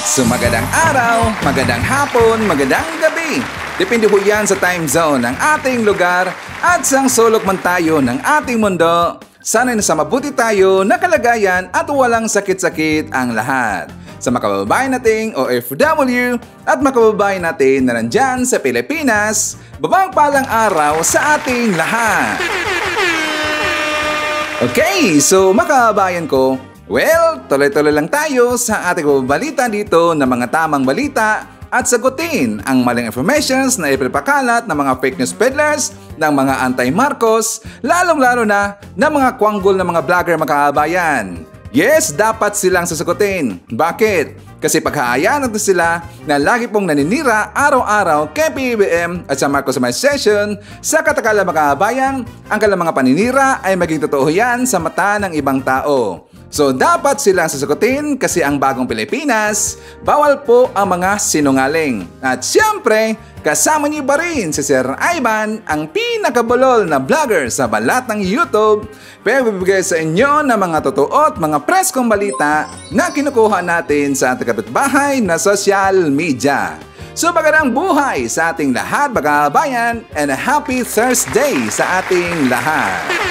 So magandang araw, magandang hapon, magandang gabi. Depende po yan sa time zone ng ating lugar at sang sulok man tayo ng ating mundo. Sana'y nasa mabuti tayo na kalagayan at walang sakit-sakit ang lahat. Sa mga kababayan nating OFW at mga kababayan natin na nandyan sa Pilipinas, babang palang araw sa ating lahat. Okay, so mga kababayan ko, well, tuloy-tuloy lang tayo sa ating balita dito na mga tamang balita at sagutin ang maling informations na ipinapakalat ng mga fake news peddlers, ng mga anti-Marcos, lalong-lalo na ng mga kwanggol na mga vlogger mga kababayan. Yes, dapat silang sasagutin. Bakit? Kasi paghahayaan natin sila na lagi pong naninira araw-araw kay PBBM at sa Marcos Administration, sa katagalan mga kababayan, ang kanilang mga paninira ay maging totoo yan sa mata ng ibang tao. So dapat silang sasagutin kasi ang bagong Pilipinas, bawal po ang mga sinungaling. At siyempre, kasama niyo ba rin si Sir Ivan, ang pinakabulol na vlogger sa balat ng YouTube, pero bibigay sa inyo ng mga totoo at mga preskong balita na kinukuha natin sa ating kapitbahay na social media. So magandang buhay sa ating lahat mga kabayan and a happy Thursday sa ating lahat.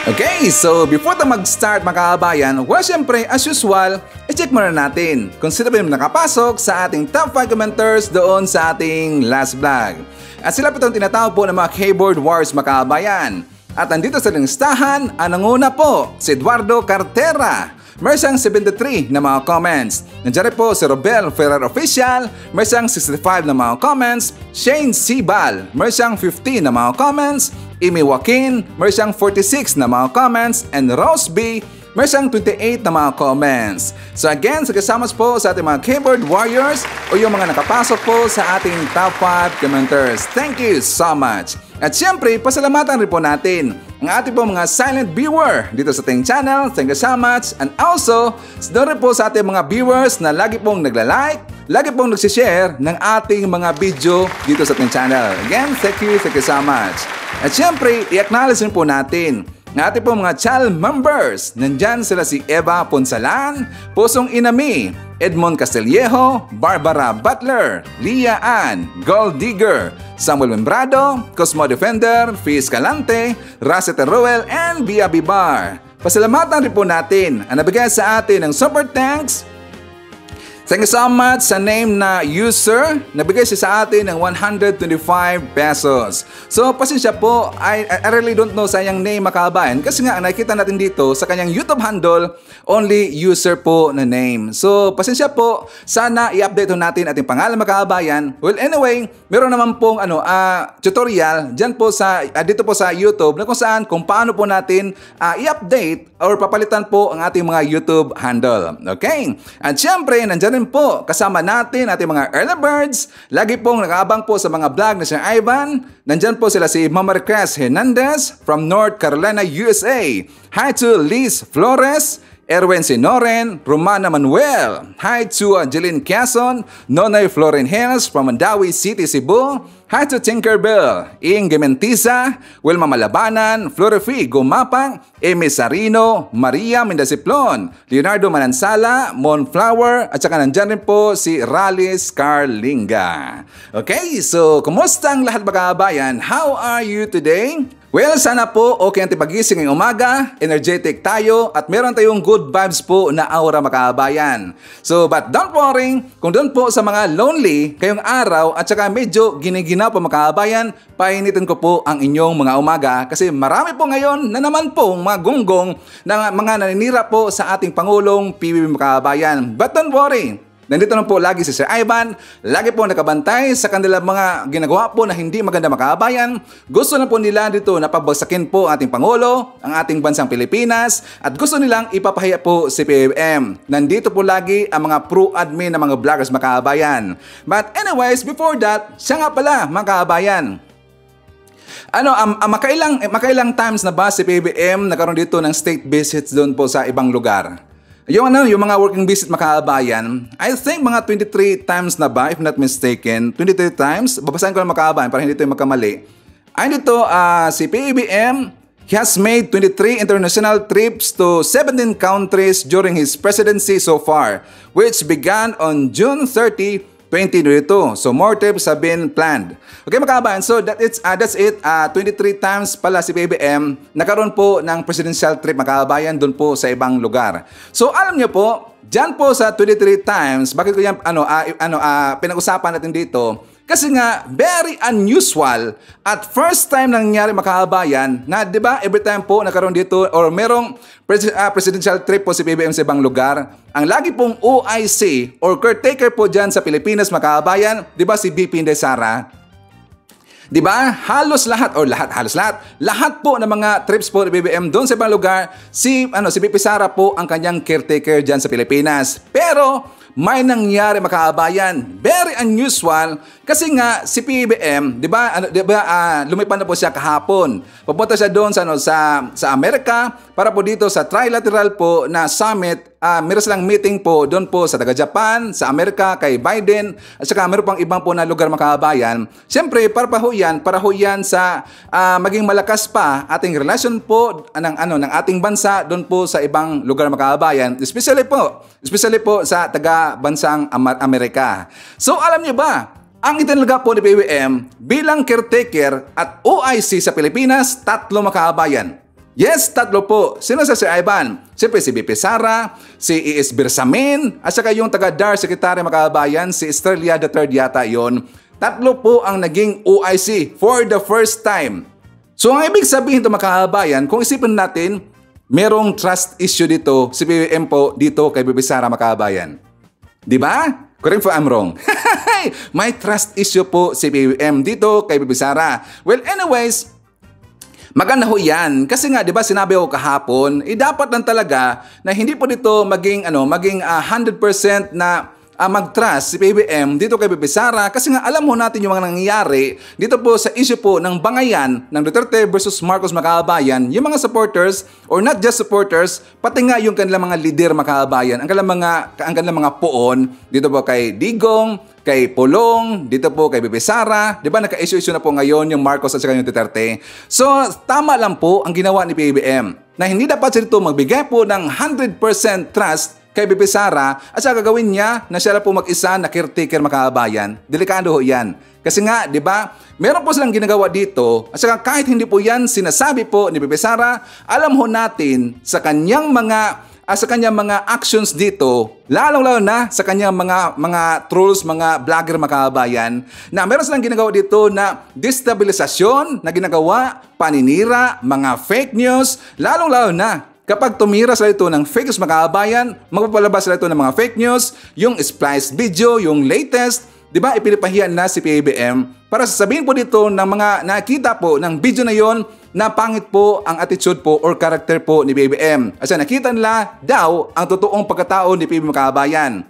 Okay, so before tayo mag-start mga kabayan, well syempre as usual, i-check muna natin kung sino ba yung nakapasok sa ating top 5 commenters doon sa ating last vlog. At sila po itong tinatawag po ng mga keyboard wars mga kabayan. At andito sa listahan, ang nanguna po si Eduardo Cartera. Meron siyang 73 na mga comments. Nandiyan rin po si Robel Ferrer Official. Meron siyang 65 na mga comments. Shane Sibal. Meron siyang 15 na mga comments. Amy Joaquin. Meron siyang 46 na mga comments. And Rose B. Meron siyang 28 na mga comments. So again, sa kasamas po sa ating mga keyboard warriors o yung mga nakapasok po sa ating top 5 commenters. Thank you so much. At syempre, pasalamatan rin po natin ang ating po mga silent viewer dito sa ating channel. Thank you so much. And also, doon rin po sa ating mga viewers na lagi pong nagla-like, lagi pong nagsishare ng ating mga video dito sa ating channel. Again, thank you so much. At syempre, i-acknowledge rin po natin ng ating po mga channel members. Nandyan sila si Eva Ponsalan, Pusong Inami, Edmond Castillejo, Barbara Butler, Lia Ann, Gold Digger, Samuel Membrado, Cosmo Defender, Fiz Calante, Racet Ruel, and Bia Bibar. Pasalamatan rin po natin ang nabigay sa atin ng super thanks. Thank you so much sa name na user. Nabigay siya sa atin ng 125 pesos. So, pasensya po. I really don't know sa yung name makabayan. Kasi nga, nakikita natin dito sa kanyang YouTube handle, only user po na name. So, pasensya po. Sana i-update natin ating pangalan makabayan. Well, anyway, meron naman pong tutorial dyan po sa, dito po sa YouTube na kung paano po natin i-update or papalitan po ang ating mga YouTube handle. Okay? At syempre, nandyan po kasama natin ating mga early birds. Lagi pong nakaabang po sa mga vlog na Sir Ivan. Nandyan po sila si Mama Cres Hernandez from North Carolina, USA. Hi to Liz Flores, Erwin Sinoren, Romana Manuel. Hi to Jeline Quezon, Nonoy Florin Hills from Mandawi City, Cebu. Hi to Tinkerbell, Ing Gementiza, Wilma Malabanan, Florifi Gumapang, Amy Sarino, Maria Mendasiplon, Leonardo Manansala, Monflower, at saka nandyan rin po si Ralis Carlinga. Okay, so kumusta ang lahat mga kabayan? How are you today? Well, sana po okay ang tipagising ngayong umaga, energetic tayo at meron tayong good vibes po na aura makabayan. So, but don't worry, kung doon po sa mga lonely kayong araw at saka medyo giniginaw po makabayan, painitin ko po ang inyong mga umaga kasi marami po ngayon na naman po mga gunggong na mga naninira po sa ating Pangulong PBBM makabayan. But don't worry, nandito na po lagi si Sir Ivan, lagi po nakabantay sa kanilang mga ginagawa po na hindi maganda makabayan. Gusto na po nila dito na pabagsakin po ang ating Pangulo, ang ating bansang Pilipinas, at gusto nilang ipapahiya po si PBBM. Nandito po lagi ang mga pro-admin na mga vloggers makabayan. But anyways, before that, siya nga pala makabayan. Makailang times na ba si PBBM nagkaroon dito ng state visits doon po sa ibang lugar? Yung mga working visit makabayan, I think mga 23 times na ba, if not mistaken. 23 times, babasahin ko lang makabayan para hindi tayo magkamali. Ay dito, si PBBM he has made 23 international trips to 17 countries during his presidency so far, which began on June 30, 2022. So more trips have been planned. Okay mga kabayan, so that's it. 23 times pala si PBBM nakaroon po ng presidential trip mga kabayan doon po sa ibang lugar. So alam niyo po, dyan po sa 23 times, bakit ko yan pinag-usapan natin dito? Kasi nga, very unusual at first time nangyari mga kabayan na, di ba, every time po nakaroon dito or merong presidential trip po si PBBM sa ibang lugar, ang lagi pong OIC or caretaker po dyan sa Pilipinas mga kabayan, di ba si BP Inday Sara? Di ba? Halos lahat po ng mga trips po ni BBM doon sa ibang lugar, si BP Sara po ang kanyang caretaker diyan sa Pilipinas. Pero may nangyari mga kabayan, very unusual kasi nga si PBBM, 'di ba? Lumipad na po siya kahapon. Pupunta siya doon sa Amerika para po dito sa trilateral po na summit. Meron silang meeting po doon po sa taga-Japan, sa Amerika, kay Biden, at saka meron pang ibang po na lugar mga kabayan. Siyempre, para ho yan sa maging malakas pa ating relasyon po ng ating bansa doon po sa ibang lugar mga kabayan, especially po sa taga-bansang Amerika. So, alam niyo ba, ang itinalaga po ni BBM bilang caretaker at OIC sa Pilipinas, 3 mga kabayan. Yes, 3 po. Sino sa Sir Ivan? Siyempre si BP Sara, si E.S. Bersamin, at saka yung taga-DAR Secretary mga kabayan, si Estrella III yata yon. 3 po ang naging OIC for the first time. So ang ibig sabihin ito mga kabayan, kung isipin natin, merong trust issue dito, si BBM po dito kay BP Sara mga kabayan. Di ba? Correct if I'm wrong. May trust issue po si BBM dito kay BP Sara. Well, anyways, maganda ho yan. Kasi nga, di ba, sinabi ko kahapon, dapat lang talaga na hindi po dito maging 100% na mag-trust si PBBM dito kay BP Sara. Kasi nga, alam mo natin yung mga nangyayari dito po sa issue po ng bangayan ng Duterte versus Marcos mga kabayan. Yung mga supporters, or not just supporters, pati nga yung kanilang mga leader mga kabayan, ang kanilang mga poon, dito po kay Digong, kay Pulong, dito po kay BP Sara, di ba naka-issue na po ngayon yung Marcos at saka yung Duterte. So, tama lang po ang ginawa ni PBBM na hindi dapat siya dito magbigay po ng 100% trust kay BP Sara at saka gagawin niya na siya po mag-isa na caretaker mga kabayan. Delikado ho yan. Kasi nga, di ba, meron po silang ginagawa dito at saka kahit hindi po yan sinasabi po ni BP Sara, alam ho natin sa kanyang mga actions dito, lalong-lalo na sa kanyang mga trolls, mga vlogger mga kabayan, na meron silang ginagawa dito na destabilisasyon na ginagawa, paninira, mga fake news, lalong-lalo na kapag tumira sila ito ng fake news mga kabayan, magpapalabas sila ito ng mga fake news, yung spliced video, yung latest, di ba, ipinipahiyan na si PBBM para sasabihin po dito ng mga nakita po ng video na yon na pangit po ang attitude po or character po ni PBBM. Kasi nakita nila daw ang totoong pagkatao ni PBBM mga kabayan.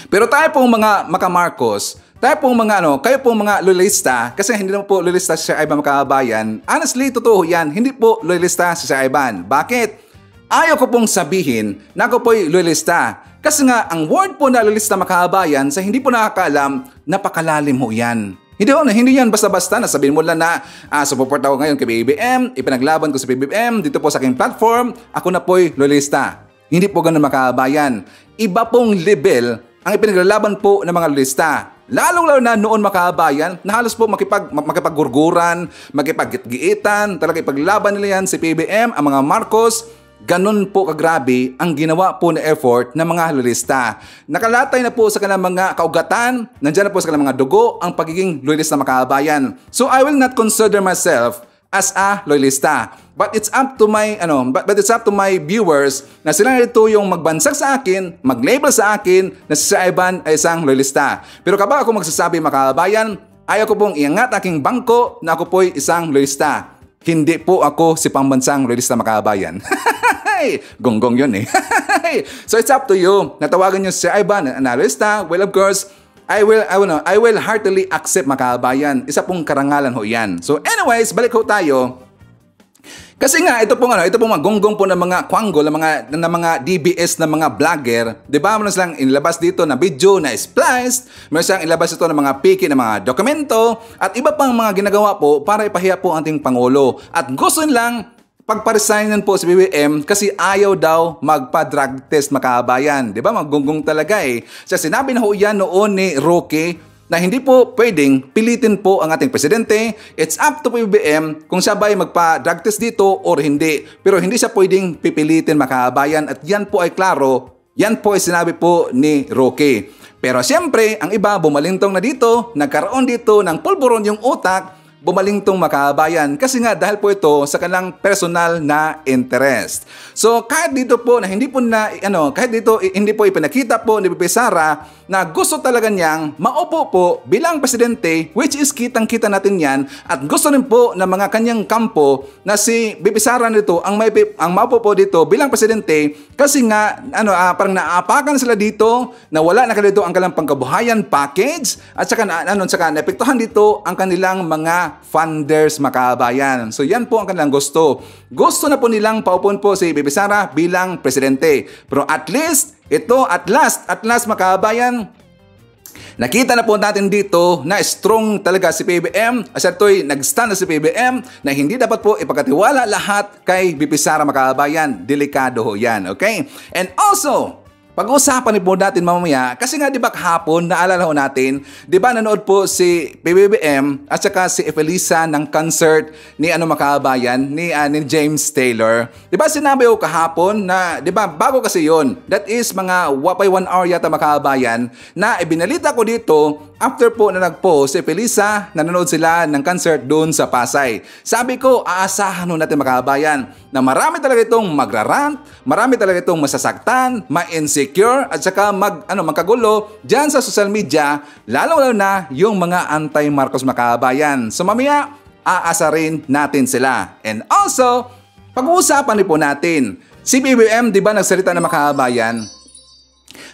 Pero tayo pong mga Marcos, tayo pong kayo pong mga loyalista, kasi hindi naman po loyalista si Sir Ivan mga kabayan. Honestly, totoo yan, hindi po loyalista si Sir Ivan. Bakit? Ayaw ko pong sabihin na ako po'y loyalista. Kasi nga, ang word po na loyalista mga kabayan, sa hindi po nakakaalam, napakalalim ho yan. Hindi yan basta-basta na sabihin mo lang na support ako ngayon kay BBM, ipinaglaban ko sa BBM, dito po sa aking platform, ako na po'y loyalista. Hindi po ganun mga kabayan. Iba pong level ang ipinaglalaban po ng mga loyalista. Lalong-lalo na noon mga kabayan na halos po makipag-gurguran, makipag-giitan, talaga ipaglaban nila yan si PBBM, ang mga Marcos. Ganun po kagrabe ang ginawa po na effort ng mga loyalista. Nakalatay na po sa kanilang mga kaugatan, nandiyan na po sa kanilang mga dugo ang pagiging loyalista mga kabayan. So I will not consider myself as a loyalista. But it's up to my viewers na sila ito yung magbansag sa akin, mag-label sa akin na si Sir Ivan ay isang loyalista. Pero kapag ako magsasabi mga kabayan, ayaw ko pong iangat aking bangko na ako po'y isang loyalista. Hindi po ako si pambansang loyalista mga kabayan. Gonggong yun eh. So it's up to you. Natawagan nyo si Sir Ivan na loyalista. Well, of course, I will heartily accept mga kabayan. Isa pong karangalan ho yan. So anyways, balik ho tayo. Kasi nga, ito pong mga gonggong po ng mga kwanggo, ng mga DBS na mga vlogger, di ba? Meron silang inilabas dito na video na spliced, meron silang inilabas ito ng mga piki ng mga dokumento, at iba pang mga ginagawa po para ipahiya po ang ating Pangulo. At gusto nilang pagparesignan po si BBM kasi ayaw daw magpa-drug test makabayan. Di ba? Maggunggong talaga eh. So sinabi na ho yan noon ni Roque na hindi po pwedeng pilitin po ang ating presidente. It's up to BBM kung siya ba'y magpa-drug test dito or hindi. Pero hindi siya pwedeng pipilitin makabayan at yan po ay klaro. Yan po ay sinabi po ni Roque. Pero siyempre, ang iba bumalintong na dito, nagkaroon dito ng pulburon yung utak, bumalingtong makabayan kasi nga dahil po ito sa kanilang personal na interest. So kahit dito po na hindi po na kahit dito hindi po ipinakita po ni Bibi Sara na gusto talaga niyang maupo po bilang presidente, which is kitang-kita natin yan, at gusto rin po ng mga kanyang kampo na si Bibi Sara nito ang maupo po dito bilang presidente kasi nga parang naapakan sila dito na wala na dito ang kanilang pangkabuhayan package at saka naepektuhan dito ang kanilang mga funders makabayan. So yan po ang kanilang gusto. Gusto na po nilang paupon po si Bibi Sara bilang presidente. Pero at least, ito at last makabayan, nakita na po natin dito na strong talaga si PBM. At ito'y nag-stand na si PBM na hindi dapat po ipagkatiwala lahat kay Bibi Sara makabayan. Delikado ho yan, okay? And also, pag-usapan din po natin mamaya, kasi nga di ba kahapon, naalala ho natin, di ba nanood po si PBBM at saka si Efelisa ng concert ni makabayan, ni James Taylor. Di ba sinabi ho kahapon na, di ba bago kasi yon, that is mga wapay 1 hour yata makabayan, na ibinalita ko dito after po na nag-post si Efelisa, nanonood sila ng concert doon sa Pasay. Sabi ko, aasahan ho natin makabayan na marami talaga itong magrarant, marami talaga itong masasaktan, ma-insecure at saka magkagulo dyan sa social media, lalo na yung mga anti-Marcos makabayan. So mamaya, aasarin natin sila. And also, pag-uusapan po natin, si BBM, di ba nagsalita na makabayan,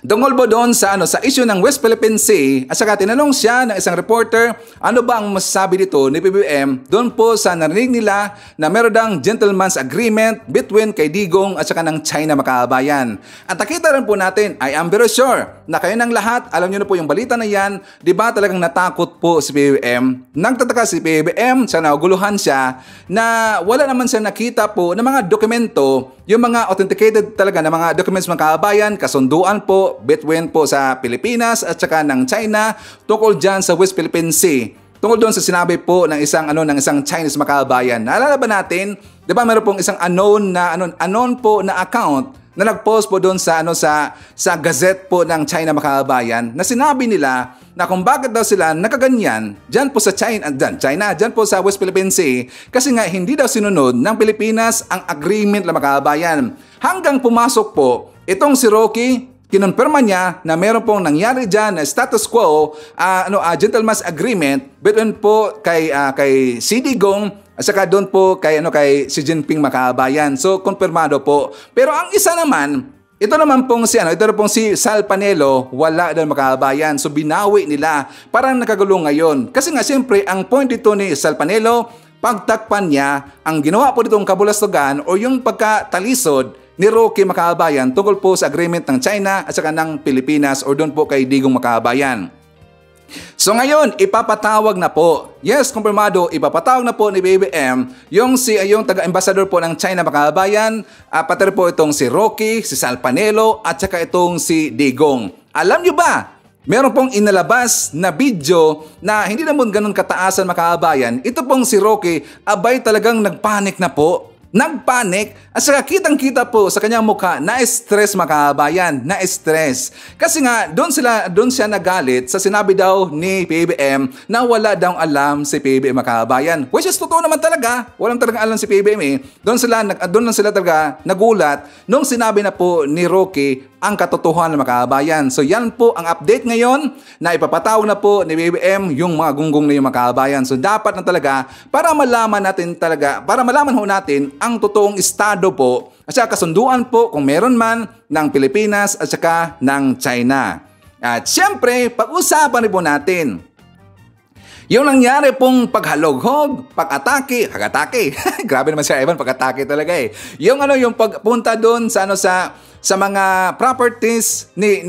tungkol po doon sa issue ng West Philippine Sea at saka tinanong siya ng isang reporter ano ba ang masasabi dito ni PBBM doon po sa narinig nila na meron dang gentleman's agreement between kay Digong at saka ng China makabayan. At nakita rin po natin, I am very sure na kayo ng lahat, alam nyo na po yung balita na yan, di ba talagang natakot po si PBBM? Nagtataka si PBBM, siya naguluhan siya na wala naman siya nakita po ng mga dokumento, yung mga authenticated talaga na mga documents makabayan, kasunduan po between po sa Pilipinas at saka ng China tungkol dyan sa West Philippine Sea. Tungkol doon sa sinabi po ng isang Chinese makabayan. Naalala ba natin, 'di ba meron pong isang unknown po na account na nag-post po doon sa gazette po ng China makabayan na sinabi nila na kung bakit daw sila nakaganyan dyan po sa China, dyan po sa West Philippine Sea kasi nga hindi daw sinunod ng Pilipinas ang agreement na makabayan. Hanggang pumasok po itong si Roque, kinonfirma niya na meron pong nangyari dyan na status quo, gentleman's agreement between po kay si Digong at saka doon po kay Xi Jinping makabayan. So konfirmado po. Pero ang isa naman, ito naman pong si Sal Panelo, wala daw makabayan. So binawi nila. Parang nakagulo ngayon. Kasi nga siyempre ang point dito ni Sal Panelo, pagtakpan niya ang ginawa po ditong kabulastugan o yung pagkatalisod ni Roque makabayan tungkol po sa agreement ng China at saka ng Pilipinas o doon po kay Digong makabayan. So ngayon, ipapatawag na po. Yes, kumpirmado, ipapatawag na po ni BBM yung taga-ambassador po ng China makabayan, pati po itong si Roque, si Sal Panelo at saka itong si Digong. Alam nyo ba? Meron pong inalabas na video na hindi naman ganun kataasan makabayan. Ito pong si Roque, abay talagang nagpanik na po. Nagpanik at saka kitang-kita po sa kanyang mukha na stress makabayan, na stress. Kasi nga doon siya nagalit sa sinabi daw ni PBBM na wala daw alam si PBBM makabayan. Which is totoo naman talaga. Walang talagang alam si PBBM eh. Doon lang sila talaga nagulat nung sinabi na po ni Roque ang katotohanan makabayan. So yan po ang update ngayon na ipapatawag na po ni BBM yung mga gunggong na yung makabayan. So dapat na talaga para malaman ho natin ang totoong estado po at saka kasunduan po kung meron man ng Pilipinas at saka ng China. At syempre, pag-usapan rin po natin yung nangyari pong paghalughog, pag-atake, grabe naman si Ivan, pag-atake talaga eh. Yung pagpunta doon sa sa mga properties ni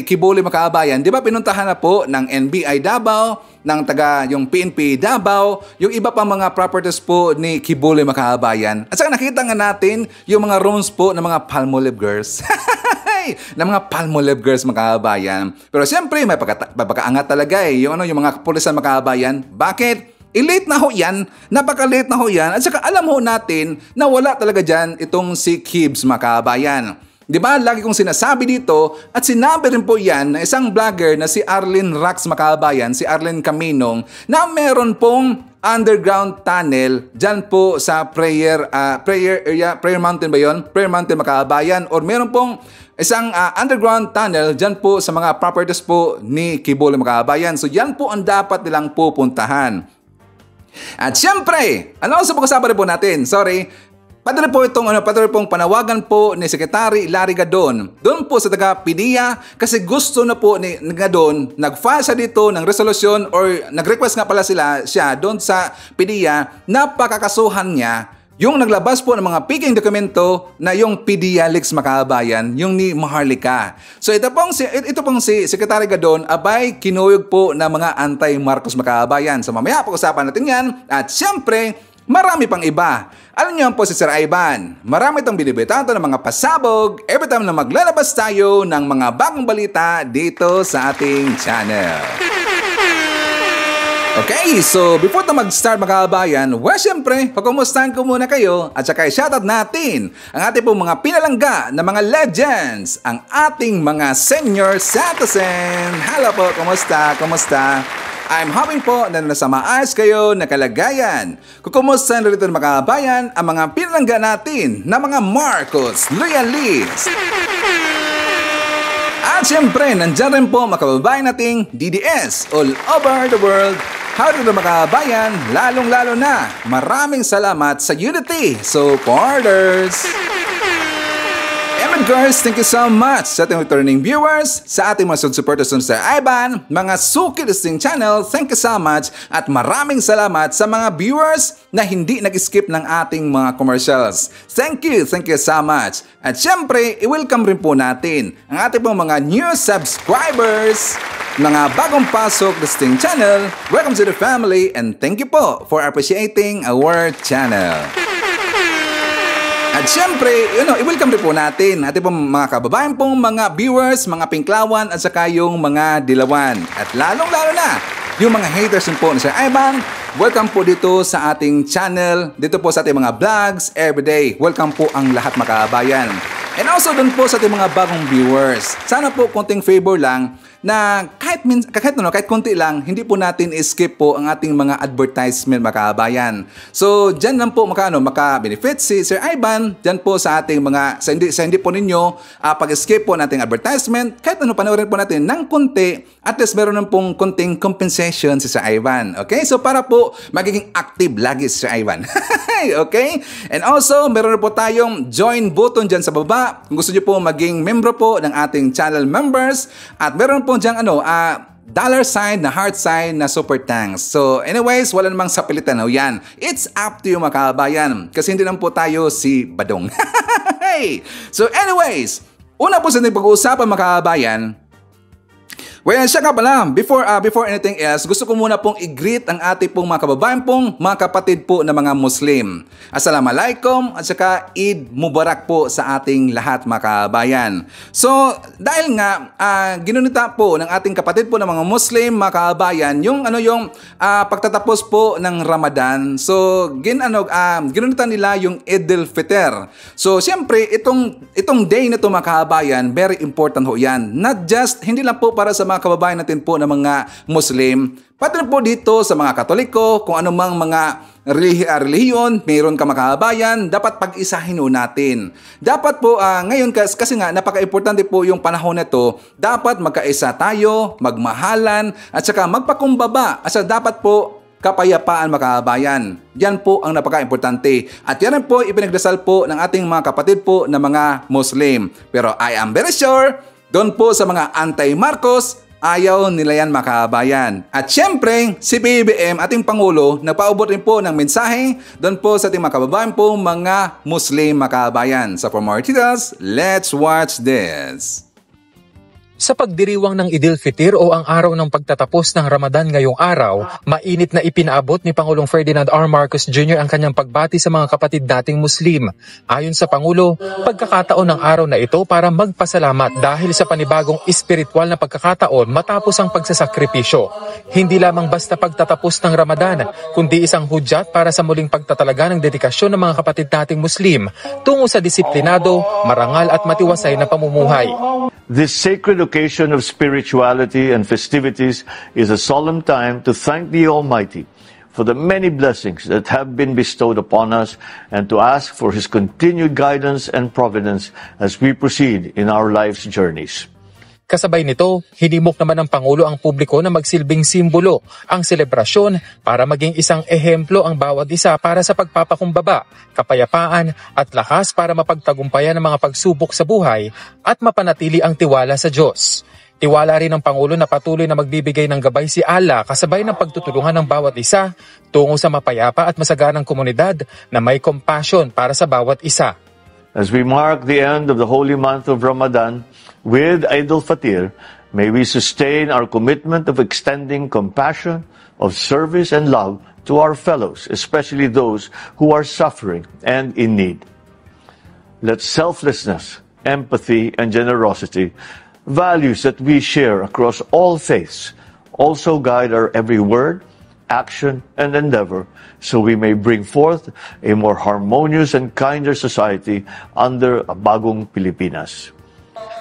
Kibuli mga kababayan. Di ba pinuntahan na po ng NBI Davao, ng yung PNP Davao, yung iba pang mga properties po ni Kibuli mga kababayan. At saka nakita nga natin yung mga rooms po ng mga Palmolive girls. ng mga Palmolive girls mga kababayan. Pero siyempre may pagkakaangat talaga yung mga kapulisan mga kababayan. Bakit? I-late na ho yan, napaka-late na ho yan, at saka alam ho natin na wala talaga dyan itong si Kibs mga kababayan. Di ba? Lagi kong sinasabi dito at sinabi rin po yan ng isang vlogger na si Arlene Rax mga kababayan, si Arlene Caminong, na meron pong underground tunnel dyan po sa prayer area, Prayer Mountain ba yun? Prayer Mountain mga kababayan, or meron pong isang underground tunnel dyan po sa mga properties po ni Kibuli mga kababayan. So yan po ang dapat nilang pupuntahan. At syempre, ano sa pag-usapan po natin? Patuloy pong panawagan po ni Secretary Larry Gadon doon po sa taga PDEA kasi gusto na po ni Gadon, nag-file siya dito ng resolusyon or nag-request nga pala siya doon sa PDEA na pakakasuhan niya yung naglabas po ng mga peking dokumento na yung PDEA leaks mga kababayan, yung ni Maharlika. So ito pong si Secretary Gadon abay kinuyog po na mga anti-Marcos mga kababayan. So mamaya pag-usapan natin yan at syempre marami pang iba. Alam niyo po si Sir Ivan, marami itong binibitato ng mga pasabog every time na maglalabas tayo ng mga bagong balita dito sa ating channel. Okay, so before na mag-start mga kababayan, syempre, pagkumustahan ko muna kayo at saka i-shoutout natin ang ating pong mga pinalangga na mga legends, ang ating mga senior citizen. Hello po, kumusta? I'm hoping po na nasa maayos kayo na kalagayan. Kukumustahan rito mga kababayan ang mga pinalangga natin na mga Marcos loyalists. At syempre, nandyan rin po mga kababayan nating DDS all over the world. Howdy mga kababayan, lalong-lalo na, maraming salamat sa Unity supporters! And guys, thank you so much sa ating returning viewers, sa ating mga supporters ng Sir Ivan, mga Suki Listing Channel, thank you so much, at maraming salamat sa mga viewers na hindi nag-skip ng ating mga commercials. Thank you so much. At syempre, i-welcome rin po natin ang ating pong mga new subscribers, mga bagong pasok Listing Channel. Welcome to the family and thank you po for appreciating our channel. At syempre, i-welcome rin po natin ating pong mga kababayan pong mga viewers, mga pinklawan at saka yung mga dilawan. At lalong-lalo na, yung mga haters po ni Sir Ivan, welcome po dito sa ating channel, dito po sa ating mga vlogs everyday. Welcome po ang lahat mga kababayan. And also dun po sa ating mga bagong viewers, sana po konting favor lang na kahit konti lang, hindi po natin skip po ang ating mga advertisement mga kababayan. So, dyan lang po maka-benefit si Sir Ivan, dyan po sa ating mga, sa hindi po ninyo, pag-skip po nating advertisement, kahit panoorin po natin ng konti, at least meron ng pong konting compensation si Sir Ivan. Okay? So, para po magiging active lagi si Sir Ivan. Okay? And also, meron po tayong join button dyan sa baba. Kung gusto nyo po maging membro po ng ating channel members, at meron po dyan dollar sign na heart sign na super thanks. So anyways, wala namang sapilitan ho yan. It's up to you mga kababayan. Kasi hindi lang po tayo si Badong. So anyways, una po sa ating pag-uusapan mga kababayan, well, siya nga pala, before anything else, gusto ko muna pong i-greet ang ating pong mga kababayan pong mga kapatid po na mga Muslim. Assalamualaikum at saka Eid Mubarak po sa ating lahat mga kababayan. So, dahil nga, ginunita po ng ating kapatid po na mga Muslim, mga kababayan, yung pagtatapos po ng Ramadan. So, ginunita nila yung Eid al-Fitr. So, siyempre, itong day na ito mga kababayan, very important ho yan. Not just, hindi lang po para sa mga kababayan natin po na mga Muslim, pati po dito sa mga Katoliko, kung anumang mga relihiyon, mayroon ka mga kababayan, dapat pag-isahin natin. Dapat po, ngayon kasi nga, napaka-importante po yung panahon na ito, dapat magkaisa tayo, magmahalan, at saka magpakumbaba, at saka dapat po kapayapaan mga kababayan. Yan po ang napaka-importante. At yan po ipinagdasal po ng ating mga kapatid po na mga Muslim. Pero I am very sure, doon po sa mga anti-Marcos, Ayaw nila yan mga kababayan. At syempre, si BBM, ating Pangulo, nagpaubot rin po ng mensahe doon po sa ating mga kababayan po mga Muslim mga kababayan. So for more details, let's watch this. Sa pagdiriwang ng Idil Fitr o ang araw ng pagtatapos ng Ramadan ngayong araw, mainit na ipinaabot ni Pangulong Ferdinand R. Marcos Jr. ang kanyang pagbati sa mga kapatid nating Muslim. Ayon sa Pangulo, pagkakataon ng araw na ito para magpasalamat dahil sa panibagong espiritual na pagkakataon matapos ang pagsasakripisyo. Hindi lamang basta pagtatapos ng Ramadan, kundi isang hudyat para sa muling pagtatalaga ng dedikasyon ng mga kapatid nating Muslim tungo sa disiplinado, marangal at matiwasay na pamumuhay. This sacred occasion of spirituality and festivities is a solemn time to thank the Almighty for the many blessings that have been bestowed upon us and to ask for His continued guidance and providence as we proceed in our life's journeys. Kasabay nito, hinimok naman ng Pangulo ang publiko na magsilbing simbolo ang selebrasyon para maging isang ehemplo ang bawat isa para sa pagpapakumbaba, kapayapaan at lakas para mapagtagumpayan ang mga pagsubok sa buhay at mapanatili ang tiwala sa Diyos. Tiwala rin ng Pangulo na patuloy na magbibigay ng gabay si Allah kasabay ng pagtutulungan ng bawat isa tungo sa mapayapa at masaganang komunidad na may compassion para sa bawat isa. As we mark the end of the holy month of Ramadan with Eid al-Fitr, may we sustain our commitment of extending compassion, of service and love to our fellows, especially those who are suffering and in need. Let selflessness, empathy and generosity, values that we share across all faiths, also guide our every word, action and endeavor, so we may bring forth a more harmonious and kinder society under a bagong Pilipinas.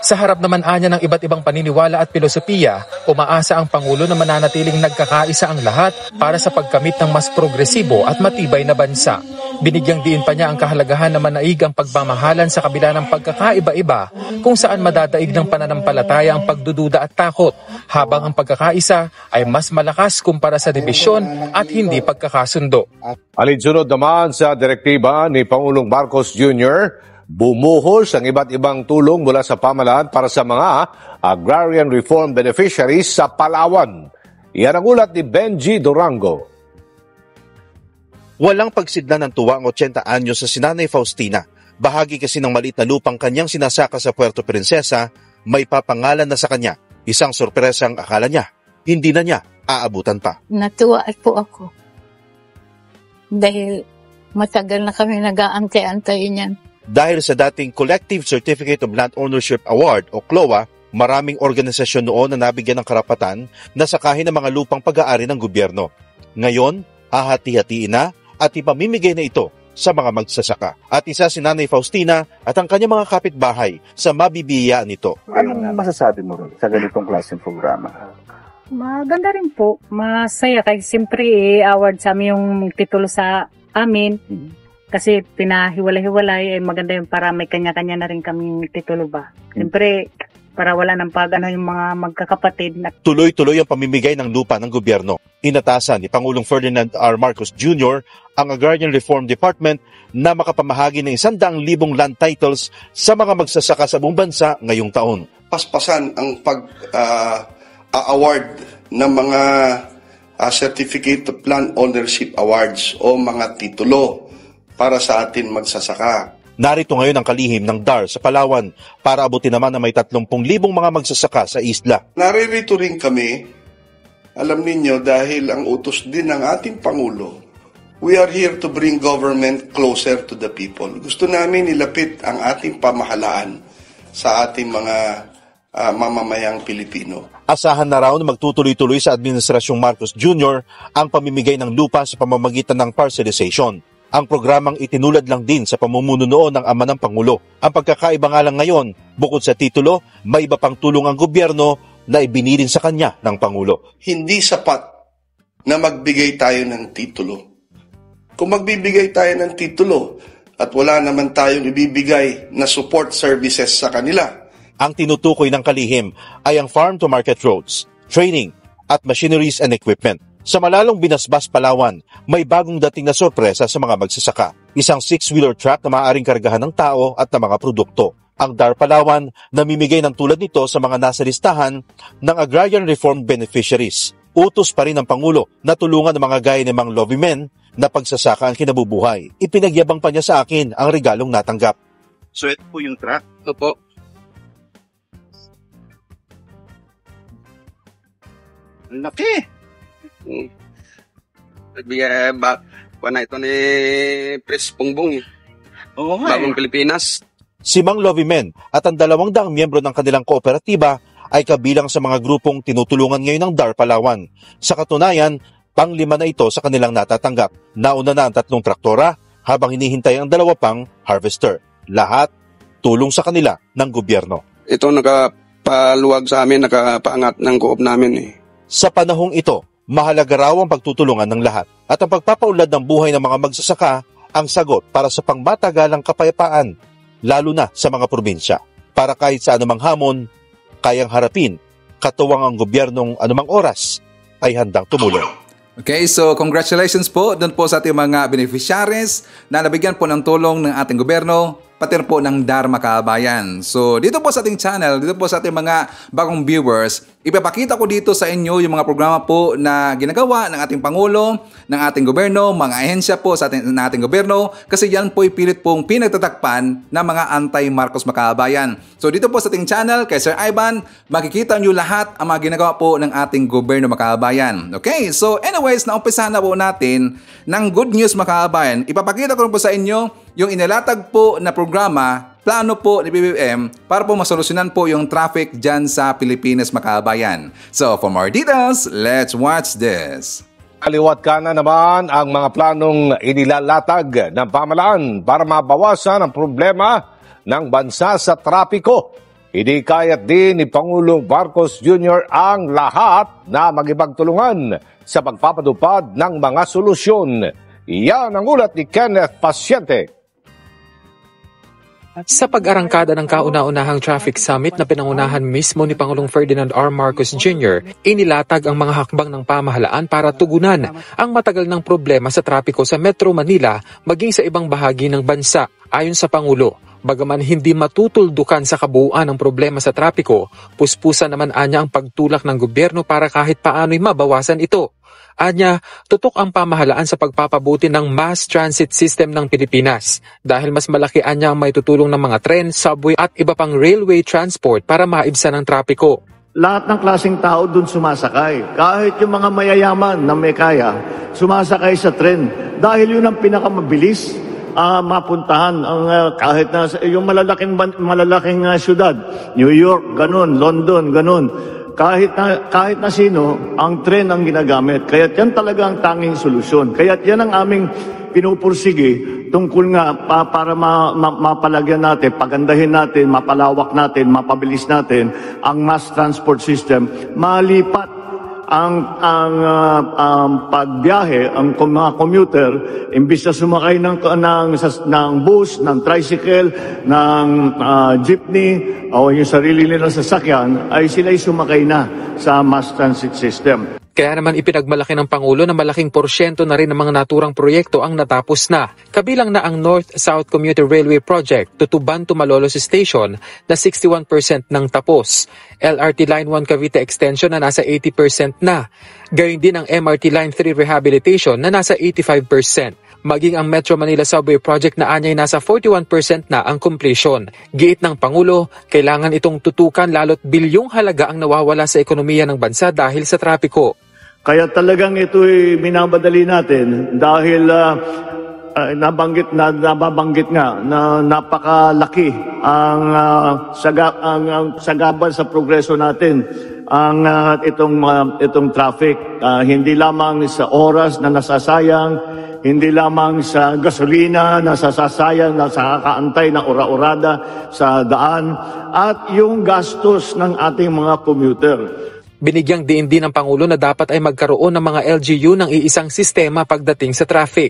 Sa harap naman anya ng iba't ibang paniniwala at filosofiya, umaasa ang Pangulo na mananatiling nagkakaisa ang lahat para sa pagkamit ng mas progresibo at matibay na bansa. Binigyang diin pa niya ang kahalagahan na manaig ang pagmamahalan sa kabila ng pagkakaiba-iba kung saan madadaig ng pananampalataya ang pagdududa at takot, habang ang pagkakaisa ay mas malakas kumpara sa dibisyon at hindi pagkakasundo. Alinsunod naman sa direktiba ni Pangulong Marcos Jr., bumuhos ang iba't ibang tulong mula sa pamahalaan para sa mga agrarian reform beneficiaries sa Palawan. Yan ang ulat ni Benji Durango. Walang pagsidla ng tuwa ang 80 anyos sa Sinanay Faustina. Bahagi kasi ng maliit na lupang kanyang sinasaka sa Puerto Princesa, may papangalan na sa kanya. Isang sorpresa ang akala niya. Hindi na niya aabutan pa. Natuwa po ako. Dahil matagal na kami nag-aantay-antay niyan. Dahil sa dating Collective Certificate of Land Ownership Award o CLOA, maraming organisasyon noon na nabigyan ng karapatan na sakahin ang mga lupang pag-aari ng gobyerno. Ngayon, hahati-hatiin na at ipamimigay na ito sa mga magsasaka. At isa si Nanay Faustina at ang kanyang mga kapitbahay sa mabibiyaan nito. Anong masasabi mo rin sa ganitong klaseng programa? Maganda rin po. Masaya kasi siyempre award sa amin yung titulo sa amin. Kasi pinahiwalay-hiwalay, maganda yung para may kanya-kanya na rin kaming titulo ba. Siyempre, para wala ng yung mga magkakapatid. Tuloy-tuloy ang pamimigay ng lupa ng gobyerno. Inatasan ni Pangulong Ferdinand R. Marcos Jr. ang Agrarian Reform Department na makapamahagi ng 100,000 land titles sa mga magsasaka sa buong bansa ngayong taon. Paspasan ang pag-award ng mga Certificate of Land Ownership Awards o mga titulo para sa atin magsasaka. Narito ngayon ang kalihim ng DAR sa Palawan para abutin naman na may 30,000 mga magsasaka sa isla. Naririto rin kami, alam ninyo, dahil ang utos din ng ating Pangulo, we are here to bring government closer to the people. Gusto namin ilapit ang ating pamahalaan sa ating mga mamamayang Pilipino. Asahan na raw na magtutuloy-tuloy sa Administrasyong Marcos Jr. ang pamimigay ng lupa sa pamamagitan ng parcelization. Ang programang itinulad lang din sa pamumuno noon ng ama ng Pangulo. Ang pagkakaiba nga lang ngayon, bukod sa titulo, may iba pang tulong ang gobyerno na ibinilin sa kanya ng Pangulo. Hindi sapat na magbigay tayo ng titulo. Kung magbibigay tayo ng titulo at wala naman tayong ibibigay na support services sa kanila. Ang tinutukoy ng kalihim ay ang farm-to-market roads, training at machineries and equipment. Sa malalong Binasbas, Palawan, may bagong dating na sorpresa sa mga magsasaka. Isang 6-wheeler truck na maaaring kargahan ng tao at ng mga produkto. Ang DAR Palawan namimigay ng tulad nito sa mga nasa listahan ng Agrarian Reform Beneficiaries. Utos pa rin ng Pangulo na tulungan ng mga gaya ni Mang Lovie Men na pagsasaka ang kinabubuhay. Ipinagyabang pa niya sa akin ang regalong natanggap. So ito po yung truck? Opo. Ang laki! Nagbigay na ito ni Pres Pongbong. Oo nga. Bagong Pilipinas. Si Mang Lovie Men at ang 200 miyembro ng kanilang kooperatiba ay kabilang sa mga grupong tinutulungan ngayon ng DAR Palawan. Sa katunayan, pang-5 na ito sa kanilang natatanggap. Nauna na ang 3 traktora habang hinihintay ang 2 pang harvester. Lahat tulong sa kanila ng gobyerno. Ito nakapaluwag sa amin, nakapaangat ng co-op namin. Sa panahong ito, mahalaga raw ang pagtutulungan ng lahat at ang pagpapaunlad ng buhay ng mga magsasaka ang sagot para sa pangmatagalang kapayapaan, lalo na sa mga probinsya. Para kahit sa anumang hamon, kayang harapin, katuwang ang gobyernong anumang oras ay handang tumulong. Okay, so congratulations po doon po sa ating mga beneficiaries na nabigyan po ng tulong ng ating gobyerno, pati po ng Dharma Kabayan. So dito po sa ating channel, dito po sa ating mga bagong viewers, ipapakita ko dito sa inyo yung mga programa po na ginagawa ng ating Pangulo, ng ating gobyerno, mga ahensya po sa ating gobyerno, kasi yan po ipilit pong pinagtatakpan ng mga anti-Marcos Makabayan. So dito po sa ating channel, kay Sir Ivan, makikita nyo lahat ang mga ginagawa po ng ating gobyerno Makabayan. Okay, so anyways, naumpisahan na po natin ng good news Makabayan. Ipapakita ko po sa inyo yung inilatag po na programa, plano po ni BBM para po masolusyonan po yung traffic dyan sa Pilipinas Makabayan. So for more details, let's watch this. Kaliwat kanan naman ang mga planong inilalatag ng pamahalaan para mabawasan ang problema ng bansa sa trapiko. Hinikayat din ni Pangulong Marcos Jr. ang lahat na magipagtulungan sa pagpapatupad ng mga solusyon. Iyan ang ulat ni Kenneth Paciente. Sa pag-arangkada ng kauna-unahang traffic summit na pinangunahan mismo ni Pangulong Ferdinand R. Marcos Jr., inilatag ang mga hakbang ng pamahalaan para tugunan ang matagal ng problema sa trapiko sa Metro Manila maging sa ibang bahagi ng bansa. Ayon sa Pangulo, bagaman hindi matutuldukan sa kabuuan ang problema sa trapiko, puspusan naman anya ang pagtulak ng gobyerno para kahit paano'y mabawasan ito. Anya, tutok ang pamahalaan sa pagpapabuti ng mass transit system ng Pilipinas dahil mas malaki anya ang maitutulong ng mga tren, subway at iba pang railway transport para maibsan ang trapiko. Lahat ng klaseng tao dun sumasakay. Kahit yung mga mayayaman na may kaya, sumasakay sa tren dahil yun ang pinakamabilis mapuntahan ang kahit na yung malalaking syudad, New York, ganun, London, ganun. Kahit na sino, ang tren ang ginagamit. Kaya't yan talaga ang tanging solusyon. Kaya't yan ang aming pinupursige tungkol nga para mapalagyan natin, pagandahin natin, mapalawak natin, mapabilis natin ang mass transport system. Malipat ang pagbiyahe, ang mga commuter, imbis na sumakay ng bus, ng tricycle, ng jeepney, o yung sarili nilang sasakyan, ay sila'y sumakay na sa mass transit system. Kaya naman ipinagmalaki ng Pangulo na malaking porsyento na rin ng mga naturang proyekto ang natapos na. Kabilang na ang North-South Commuter Railway Project, Tutuban to Malolos Station na 61% nang tapos. LRT Line 1 Cavite Extension na nasa 80% na. Gayon din ang MRT Line 3 Rehabilitation na nasa 85%. Maging ang Metro Manila Subway Project na anyay nasa 41% na ang completion. Giit ng Pangulo, kailangan itong tutukan lalo't bilyong halaga ang nawawala sa ekonomiya ng bansa dahil sa trapiko. Kaya talagang ito'y minabadali natin dahil nababanggit nga na napakalaki ang sagabal sa progreso natin ang itong traffic. Hindi lamang sa oras na nasasayang, hindi lamang sa gasolina na nasasayang, na nakakaantay na ora-orada sa daan, at yung gastos ng ating mga commuter. Binigyang diin din ng Pangulo na dapat ay magkaroon ng mga LGU ng iisang sistema pagdating sa traffic.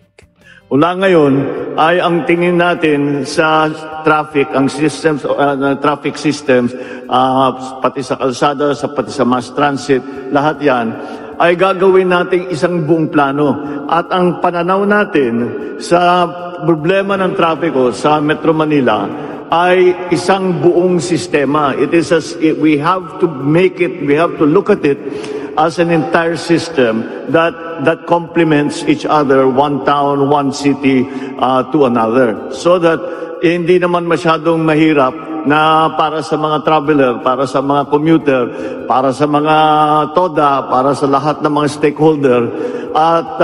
Mula ngayon ay ang tingin natin sa traffic, ang systems, traffic systems, pati sa kalsada, pati sa mass transit, lahat yan, ay gagawin nating isang buong plano. At ang pananaw natin sa problema ng trapiko sa Metro Manila ay isang buong sistema. We have to look at it as an entire system that complements each other, one town, one city to another. So that hindi naman masyadong mahirap na para sa mga traveler, para sa mga commuter, para sa mga TODA, para sa lahat ng mga stakeholder at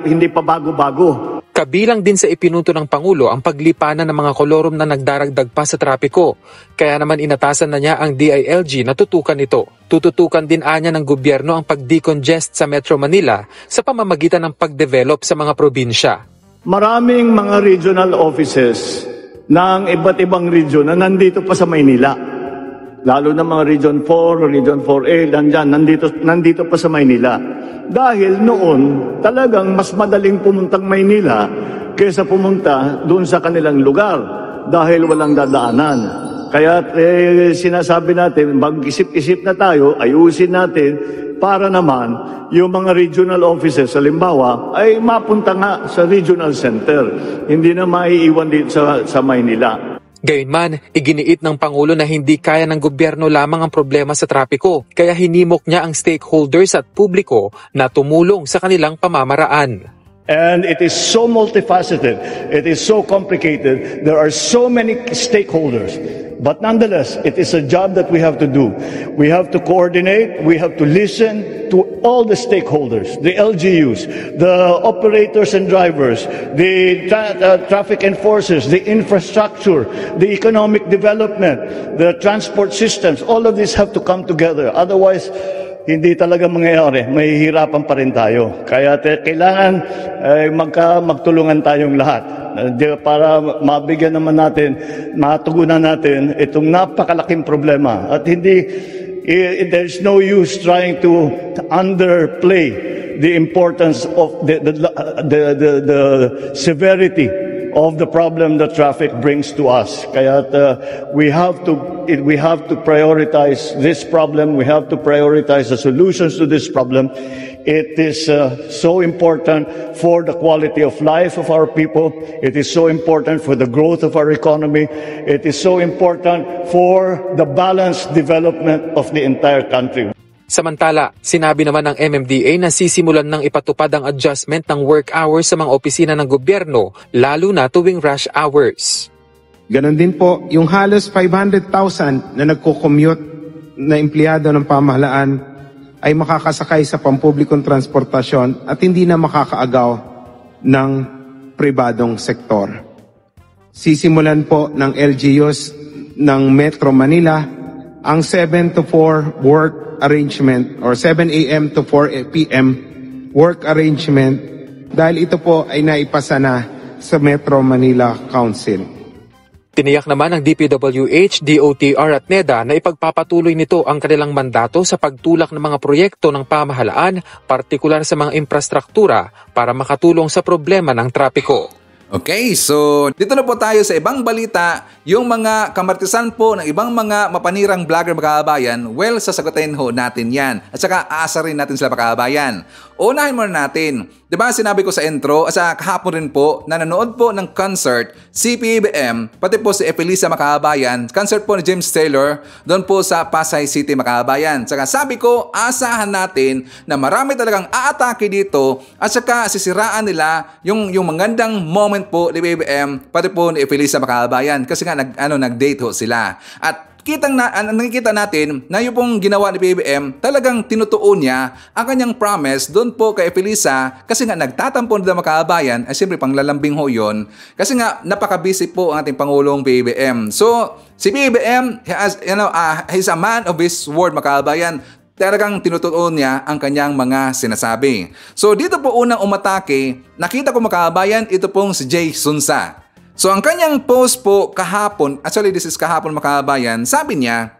hindi pa bago-bago. Kabilang din sa ipinuto ng Pangulo ang paglipanan ng mga kolorum na nagdaragdag pa sa trapiko. Kaya naman inatasan na niya ang DILG na tutukan ito. Tututukan din anya ng gobyerno ang pag-decongest sa Metro Manila sa pamamagitan ng pag-develop sa mga probinsya. Maraming mga regional offices ng iba't ibang region na nandito pa sa Maynila. Lalo na mga Region 4, Region 4A, nandito pa sa Maynila. Dahil noon, talagang mas madaling pumuntang Maynila kaysa pumunta doon sa kanilang lugar dahil walang dadaanan. Kaya sinasabi natin, mag-isip-isip na tayo, ayusin natin para naman yung mga regional offices, halimbawa, ay mapunta nga sa regional center. Hindi na maiiwan dito sa Maynila. Gayunman, iginiit ng Pangulo na hindi kaya ng gobyerno lamang ang problema sa trapiko, kaya hinimok niya ang stakeholders at publiko na tumulong sa kanilang pamamaraan. And it is so multifaceted, it is so complicated, there are so many stakeholders. But nonetheless, it is a job that we have to do. We have to coordinate, we have to listen to all the stakeholders, the LGUs, the operators and drivers, the traffic enforcers, the infrastructure, the economic development, the transport systems. All of these have to come together. Otherwise, hindi talaga mangyayari. Mahihirapan pa rin tayo. Kaya kailangan magtulungan tayong lahat para mabigyan naman natin, matugunan natin itong napakalaking problema. At there's no use trying to underplay the importance of the severity of the problem that traffic brings to us. Kaya we have to prioritize this problem. We have to prioritize the solutions to this problem. It is so important for the quality of life of our people. It is so important for the growth of our economy. It is so important for the balanced development of the entire country. Samantala, sinabi naman ng MMDA na sisimulan ng ipatupad ang adjustment ng work hours sa mga opisina ng gobyerno, lalo na tuwing rush hours. Ganon din po, yung halos 500,000 na nagko-commute na empleyado ng pamahalaan ay makakasakay sa pampublikong transportasyon at hindi na makakaagaw ng pribadong sektor. Sisimulan po ng LGUs ng Metro Manila ang 7 to 4 work arrangement or 7 a.m. to 4 p.m. work arrangement dahil ito po ay naipasa na sa Metro Manila Council. Tiniyak naman ng DPWH, DOTR at NEDA na ipagpapatuloy nito ang kanilang mandato sa pagtulak ng mga proyekto ng pamahalaan, partikular sa mga infrastruktura para makatulong sa problema ng trapiko. Okay, so dito na po tayo sa ibang balita, yung mga kamartisan po ng ibang mga mapanirang vlogger mga kababayan, well, sasagutin ho natin yan. At saka aasarin natin sila mga kababayan. Unahin muna natin, di ba sinabi ko sa intro, sa kahapon rin po, na nanood po ng concert, si PBBM, pati po si Efelisa mga kababayan, concert po ni James Taylor, doon po sa Pasay City mga kababayan. Saka sabi ko, asahan natin na marami talagang aatake dito at saka sisiraan nila yung magandang moment po ni BBM, pati po ni Efelisa mga kababayan kasi nga nag-date ho sila. At nakikita natin na yung pong ginawa ni BBM, talagang tinutuon niya ang kanyang promise doon po kay Efelisa kasi nga nagtatampo na mga kababayan, ay siyempre panglalambing ho yun kasi nga napaka-busy po ang ating Pangulong BBM. So, si BBM, he's a man of his word mga kababayan. Talagang tinutuon niya ang kanyang mga sinasabi. So, dito po unang umatake, nakita ko mga kababayan, ito pong si Jay Sunsa. So ang kanyang post po kahapon, actually this is kahapon mga kababayan, sabi niya,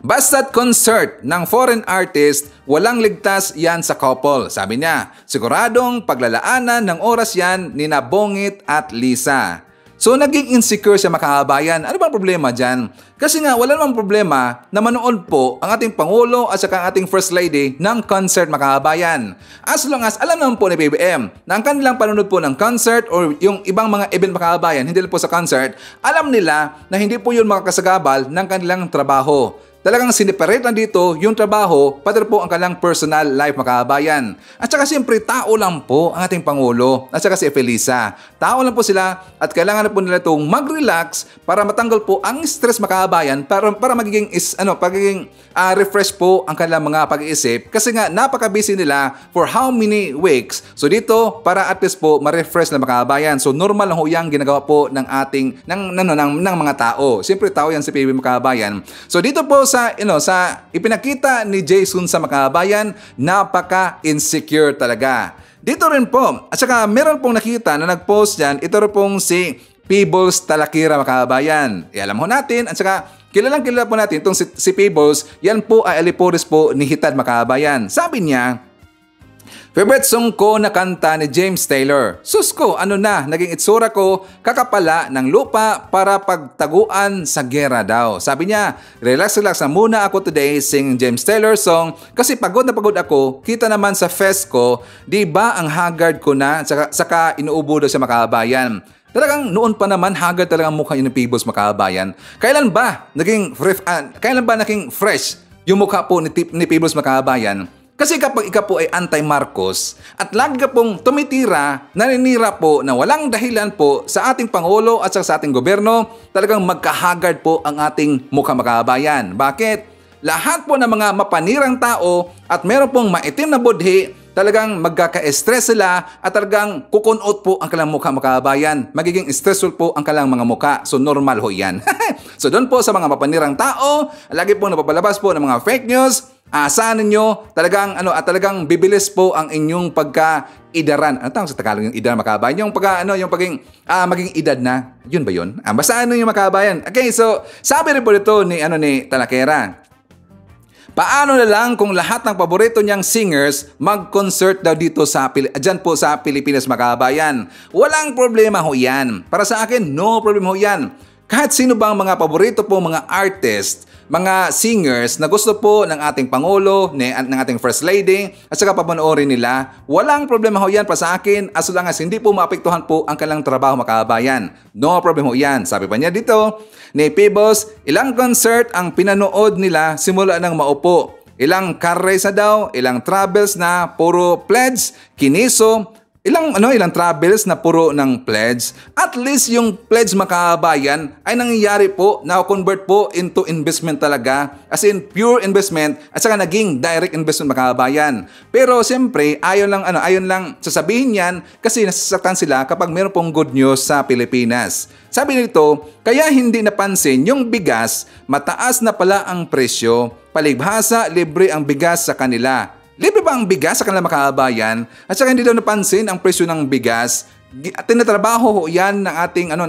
basta't concert ng foreign artist, walang ligtas yan sa couple. Sabi niya, siguradong paglalaanan ng oras yan ni Bongit at Lisa. So naging insecure siya mga kababayan. Ano bang problema dyan? Kasi nga wala namang problema na manood po ang ating Pangulo at saka ang ating First Lady ng concert mga kababayan. As long as alam naman po ni BBM na ang kanilang panonood po ng concert or yung ibang mga event mga kababayan, hindi lang po sa concert, alam nila na hindi po yun makakasagabal ng kanilang trabaho. Talagang sineparate lang dito yung trabaho, pati po ang kanilang personal life mga kababayan. At saka siyempre tao lang po ang ating Pangulo at saka si Felisa. Tao lang po sila at kailangan na po nila itong mag-relax para matanggal po ang stress mga kababayan para magiging refresh po ang kanilang mga pag-iisip kasi nga napaka-busy nila for how many weeks. So dito para at least po ma-refresh na mga kababayan. So normal lang ho yung ginagawa po ng ating ng mga tao. Siyempre tao yan si PBB mga kababayan. So dito po sa ipinakita ni Jason sa mga kababayan, napaka-insecure talaga. Dito rin po, at saka meron pong nakita na nag-post dyan, ito rin pong si Peebles Talakira mga kababayan. Alam ho natin, at saka kilalang po natin itong si Peebles, yan po ay alipores po ni Hitad mga kababayan. Sabi niya, favorite song ko na kanta ni James Taylor. Sus ko, ano na, naging itsura ko, kakapala ng lupa para pagtaguan sa gera daw. Sabi niya, relax na muna ako today sing James Taylor song kasi pagod na pagod ako, kita naman sa fest ko, di ba ang haggard ko na, saka inuubo daw sa makabayan. Talagang noon pa naman haggard talaga ang mukha niya ng Peebles makabayan. Kailan ba naging fresh yung mukha po ni Peebles makabayan? Kasi kapag ikaw po ay anti-Marcos at lagi ka pong tumitira, naninira po na walang dahilan po sa ating Pangulo at sa ating gobyerno, talagang magkahagard po ang ating mukha makabayan. Bakit? Lahat po ng mga mapanirang tao at meron pong maitim na budhi, talagang magkaka-stress sila at talagang kukunot po ang kanilang mukha makabayan. Magiging stressful po ang kanilang mga mukha. So normal ho yan. So doon po sa mga mapanirang tao, lagi po napapalabas po ng mga fake news. Asahan ninyo talagang bibilis po ang inyong pagka-idaran. Ano tawag sa Tagalog yung idar makabayan? Maging edad na. Yun ba yun? Basta yung makabayan. Okay, so sabi rin po dito ni Talakera. Paano na lang kung lahat ng paborito niyang singers mag-concert daw dito dyan po sa Pilipinas makabayan? Walang problema ho yan. Para sa akin, no problema ho yan. Kahit sino bang mga paborito po mga artist, mga singers na gusto po ng ating Pangulo, ng ating First Lady, at saka papanoorin nila, walang problema ho yan para sa akin as long as hindi po maapektuhan po ang kanilang trabaho makabayan. No problem ho yan. Sabi pa niya dito, ni Peebles, ilang concert ang pinanood nila simula ng maupo. Ilang car race na daw, ilang travels na puro pledge, kiniso, ilang travels na puro ng pledge. At least yung pledge makabayan ay nangyayari po, na-convert po into investment talaga. As in pure investment at saka naging direct investment makabayan. Pero siyempre, ayon lang sasabihin yan kasi nasasaktan sila kapag meron pong good news sa Pilipinas. Sabi nito, kaya hindi napansin yung bigas, mataas na pala ang presyo, palibhasa libre ang bigas sa kanila. Libre ba ang bigas sa kanilang makabayan? At saka hindi daw napansin ang presyo ng bigas. Tinatrabaho yan ng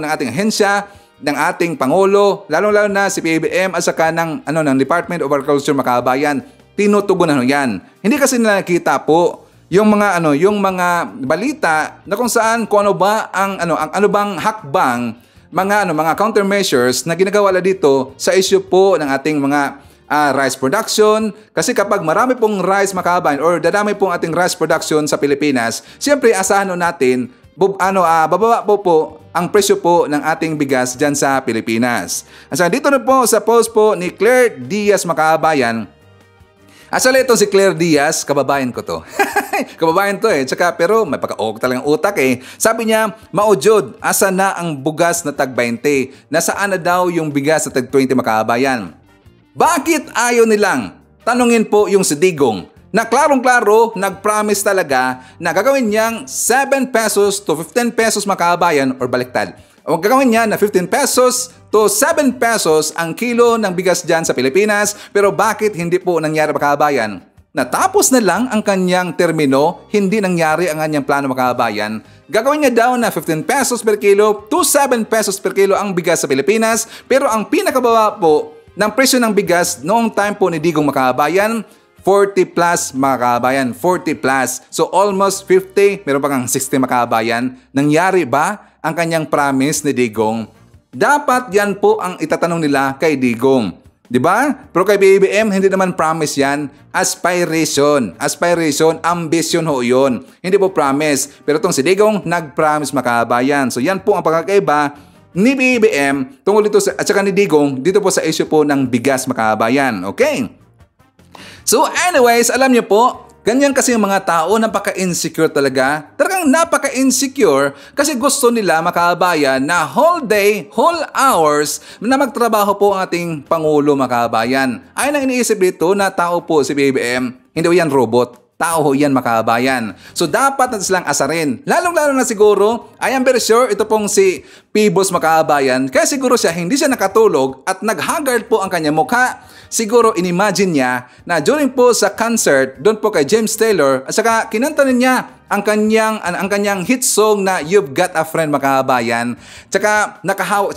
ating ahensya, ng ating Pangulo, lalo na si PBM at saka ng Department of Agriculture makabayan. Tinutugunan yan. Hindi kasi nila nakita po yung mga balita na kung saan ano bang hakbang, mga countermeasures na ginagawa dito sa issue po ng ating mga rice production. Kasi kapag marami pong rice makabayan or dadami pong ating rice production sa Pilipinas, siyempre asahan natin bababa po ang presyo po ng ating bigas dyan sa Pilipinas. At dito na po sa post po ni Claire Diaz makabayan. Asali ito si Claire Diaz, kababayan ko to. Kababayan to pero may pagka-og talagang utak Sabi niya, maujod, asa na ang bugas na tag 20? Nasaan na daw yung bigas na tag 20 makabayan? Bakit ayaw nilang tanungin po yung si Digong na klarong-klaro nag-promise talaga na gagawin niyang 7 pesos to 15 pesos makabayan or baliktad. O gagawin niya na 15 pesos to 7 pesos ang kilo ng bigas dyan sa Pilipinas, pero bakit hindi po nangyari makabayan? Natapos na lang ang kanyang termino, hindi nangyari ang kanyang plano makabayan. Gagawin niya daw na 15 pesos per kilo to 7 pesos per kilo ang bigas sa Pilipinas, pero ang pinakababa po ng presyo ng bigas noong time po ni Digong makabayan, 40 plus mga kabayan, 40 plus. So almost 50, meron pa kang 60 mga kabayan. Nangyari ba ang kanyang promise ni Digong? Dapat yan po ang itatanong nila kay Digong. Di ba? Pero kay BBM, hindi naman promise yan. Aspiration. Aspiration, ambition ho yun. Hindi po promise. Pero itong si Digong, nag-promise mga kabayan. So yan po ang pagkakaiba ni BBM tungkol dito at saka ni Digong dito po sa issue po ng bigas mga kabayan. Okay? So anyways, alam niyo po, ganyan kasi yung mga tao, napaka-insecure talaga. Talagang napaka-insecure kasi gusto nila makabayan na whole day, whole hours na magtrabaho po ang ating Pangulo makabayan. Ayon ang iniisip dito na tao po si BBM, hindi po yan robot. Tao ho yan makabayan. So dapat natin silang asarin. Lalong-lalo na siguro, I am very sure ito pong si Pibos makabayan. Kaya siguro hindi siya nakatulog at naghagard po ang kanyang mukha. Siguro inimagine niya na during po sa concert, doon po kay James Taylor, at saka kinanta niya ang kanyang hit song na You've Got a Friend makabayan. Tsaka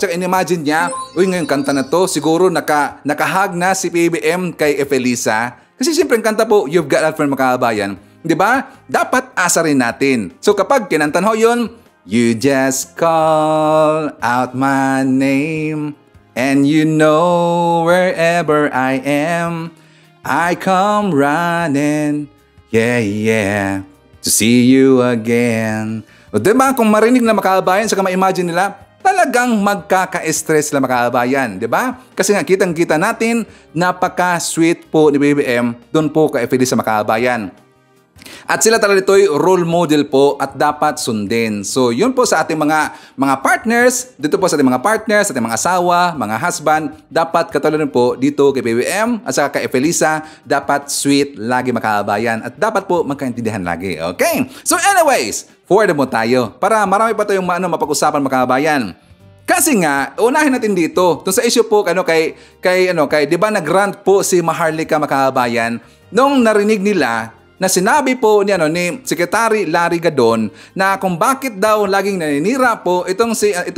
inimagine niya, ngayong kanta na to, siguro nakahag na si PBM kay Efelisa. Kasi siyempre ang kanta po, You've Got a Friend makabayan. Di ba? Dapat asarin natin. So kapag kinantan ho yun, you just call out my name and you know wherever I am, I come running, yeah, to see you again. O diba, kung marinig na makabayan, saka ma-imagine nila, talagang magkaka-stress lang makabayan, di ba? Kasi nga kitang-kita natin, napaka-sweet po ni BBM doon po kay Felisa makabayan. At sila talaga ito'y role model po at dapat sundin. So yun po sa ating mga partners, dito po sa ating mga partners, sa ating mga asawa, mga husband, dapat katulad po dito kay BBM at saka kay Felisa, dapat sweet lagi makabayan at dapat po magkaintindihan lagi. Okay? So anyways, forward mo tayo para marami pa tayong mapag-usapan makabayan. Kasi nga, unahin natin dito, sa issue po kay di ba nag-rant po si Maharlika makabayan nung narinig nila na sinabi po ni Secretary Larry Gadon na kung bakit daw laging naninira po ito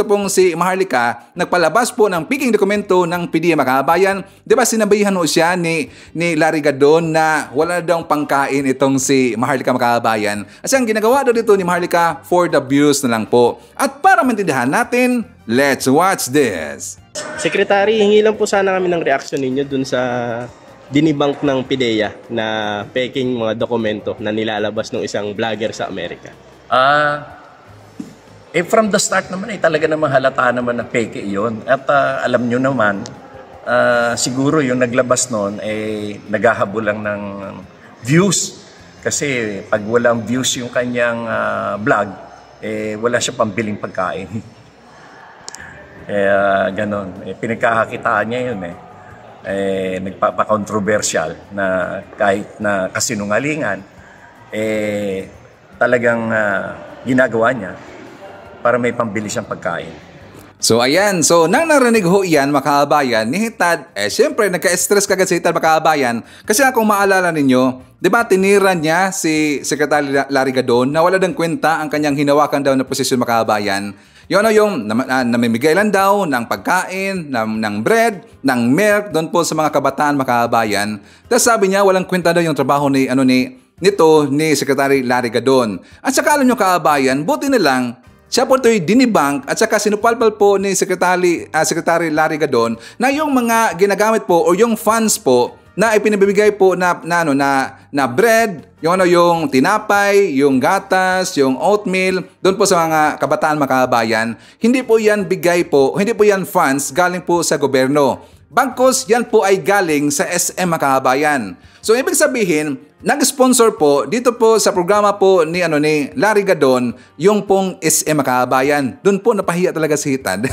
pong si Maharlika, nagpalabas po ng peking dokumento ng PDEA makabayan. Di ba sinabihan mo siya ni Larry Gadon na wala daw pangkain itong si Maharlika makabayan. Kasi ang ginagawa daw dito ni Maharlika for the views na lang po. At para maintindihan natin, let's watch this. Secretary, hingi lang po sana kami ng reaction ninyo dun sa dinibank ng PDEA na peking mga dokumento na nilalabas ng isang vlogger sa Amerika. From the start naman talaga naman halata naman na peke yun. At alam nyo naman, siguro yung naglabas noon naghahabol lang ng views. Kasi pag walang views yung kanyang vlog, wala siya pambiling pagkain. Ganon. Pinagkakakitaan niya yun nagpapa-controversial na kahit na kasinungalingan, talagang ginagawa niya para may pambili siyang pagkain. So ayan, so nang narinig ho yan makabayan ni Hitad, syempre nagka-stress kagad si Hitad makabayan kasi kung maalala ninyo, di ba tinira niya si Secretary Larry Gadon na wala dang kwenta ang kanyang hinawakan daw na posisyon makabayan. Yung namimigay lang daw ng pagkain, ng bread, ng milk doon po sa mga kabataan makabayan. Tapos sabi niya walang kwenta daw yung trabaho ni Secretary Larry Gadon. At saka alam nyo kabayan, buti na lang siya po ito'y dinibank at saka sinupalpal po ni Secretary Larry Gadon na yung mga ginagamit po o yung funds po na ipinabibigay po na bread, yung tinapay, yung gatas, yung oatmeal, doon po sa mga kabataan makabayan, hindi po yan funds galing po sa gobyerno. Bangkos, yan po ay galing sa SM makabayan. So ibig sabihin, nag-sponsor po dito po sa programa po ni Larry Gadon yung pong SM makabayan. Doon po napahiya talaga si Hitad.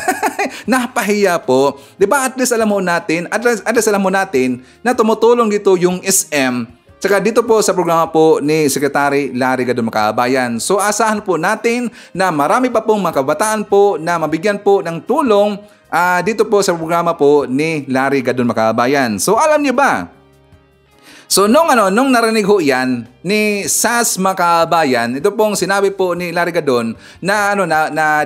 Napahiya po. 'Di ba? At least alam mo natin na tumutulong dito yung SM. Tsaka dito po sa programa po ni Secretary Larry Gadon makabayan. So asahan po natin na marami pa pong mga kabataan po na mabigyan po ng tulong dito po sa programa po ni Larry Gadon makabayan. So alam niyo ba? So nung narinig ho yan ni SAS makabayan, ito pong sinabi po ni Larry Gadon na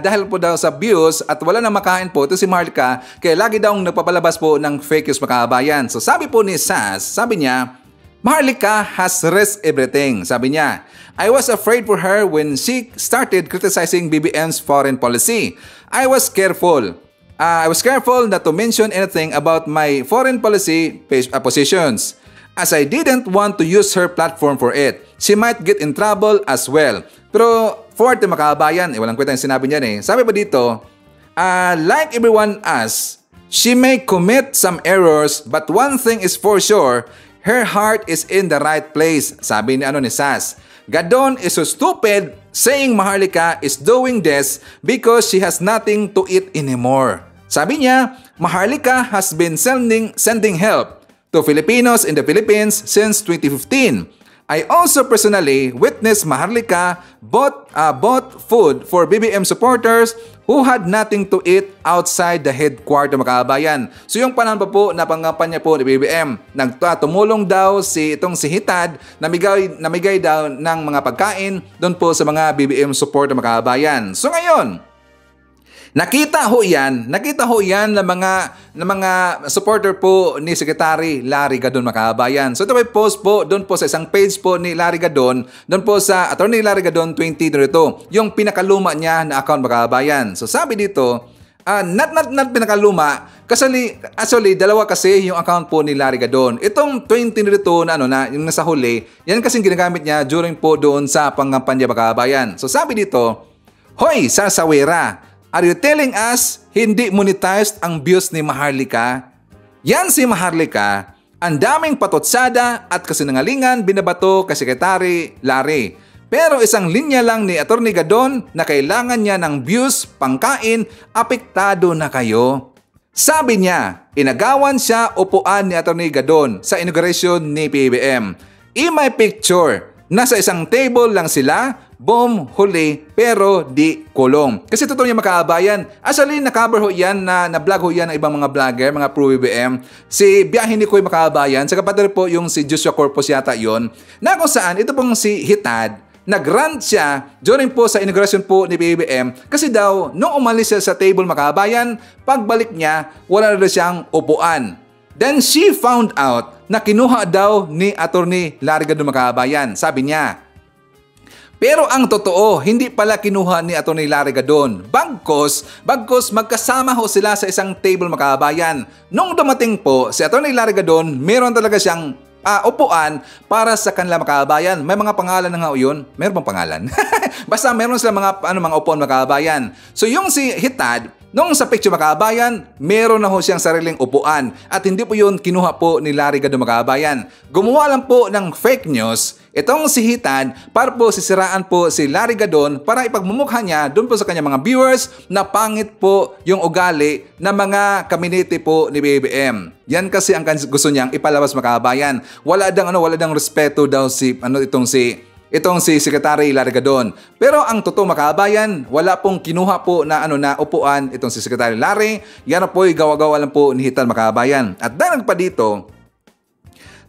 dahil po daw sa views at wala nang makain po ito si Maharlika, kaya lagi daw nagpapalabas po ng fake news makabayan. So sabi po ni SAS, sabi niya, Maharlika has risked everything. Sabi niya, I was afraid for her when she started criticizing BBM's foreign policy. I was careful not to mention anything about my foreign policy positions, as I didn't want to use her platform for it. She might get in trouble as well. Pero for the makabayan, walang kwenta yung sinabi niya eh. Sabi pa dito, like everyone else, she may commit some errors, but one thing is for sure, her heart is in the right place. Sabi ni Sas. Gadon is so stupid saying Maharlika is doing this because she has nothing to eat anymore. Sabi niya, Maharlika has been sending help to Filipinos in the Philippines since 2015. I also personally witnessed Maharlika bought food for BBM supporters who had nothing to eat outside the headquarters mga kabayan. So yung panahon pa po na pangampanya po ni BBM, tumulong daw si Hitad namigay daw ng mga pagkain doon po sa mga BBM supporter mga kabayan. So ngayon, nakita ho yan ng mga supporter po ni Secretary Larry Gadon mga kabayan. So ito may post po doon po sa isang page po ni Larry Gadon, doon po sa Attorney Larry Gadon 2022, yung pinakaluma niya na account mga kabayan. So sabi dito, not pinakaluma, kasi actually dalawa kasi yung account po ni Larry Gadon. Itong 2022 na yung nasa huli, yan kasi ginagamit niya during po doon sa pangampanya mga kabayan. So sabi dito, Hoy, Sasawera, are you telling us hindi monetized ang views ni Maharlika? Yan si Maharlika, ang daming patotsada at kasinungalingan binabato kay Secretary Larry. Pero isang linya lang ni Atty. Gadon na kailangan niya ng views, pangkain, apektado na kayo. Sabi niya, inagawan siya upuan ni Atty. Gadon sa inauguration ni PBM. In my picture, nasa isang table lang sila, boom, huli, pero di kulong. Kasi totoo niya makaabayan. Actually, na-cover ho yan, na-vlog ho yan ng ibang mga vlogger, mga pro-BBM. Si Biyahin ni Koy makaabayan, sa kapatid po yung si Joshua Corpus yata yon, na kung saan, ito pong si Hitad, nag-rant siya during po sa inauguration po ni BBM kasi daw, nung umalis siya sa table makaabayan, pagbalik niya, wala na siyang upuan. Then she found out na kinuha daw ni Atty. Larry Gadon makaabayan. Sabi niya, pero ang totoo, hindi pala kinuha ni Atty. Larry Gadon. Bagkos magkasama ho sila sa isang table makaabayan. Nung dumating po si Atty. Larry Gadon, meron talaga siyang upuan para sa kanila makaabayan. May mga pangalan na nga yun. Meron bang pangalan? Basta meron sila mga upuan makaabayan. So yung si Hitad, nung sa picture makaabayan, meron na ho siyang sariling upuan. At hindi po yun kinuha po ni Larry Gadon makaabayan. Gumawa lang po ng fake news itong si Hitad para po sisiraan po si Larry Gadon para ipagmumukha niya doon po sa kanyang mga viewers na pangit po yung ugali ng mga community po ni BBM. Yan kasi ang gusto niyang ipalabas makaabayan. Wala dang respeto daw itong si Secretary Larry Gadon. Pero ang totoo makaabayan, wala pong kinuha po na upuan itong si Secretary Larry. Yan po ay gawa-gawa lang po ni Hitad makaabayan. At dahil pa dito,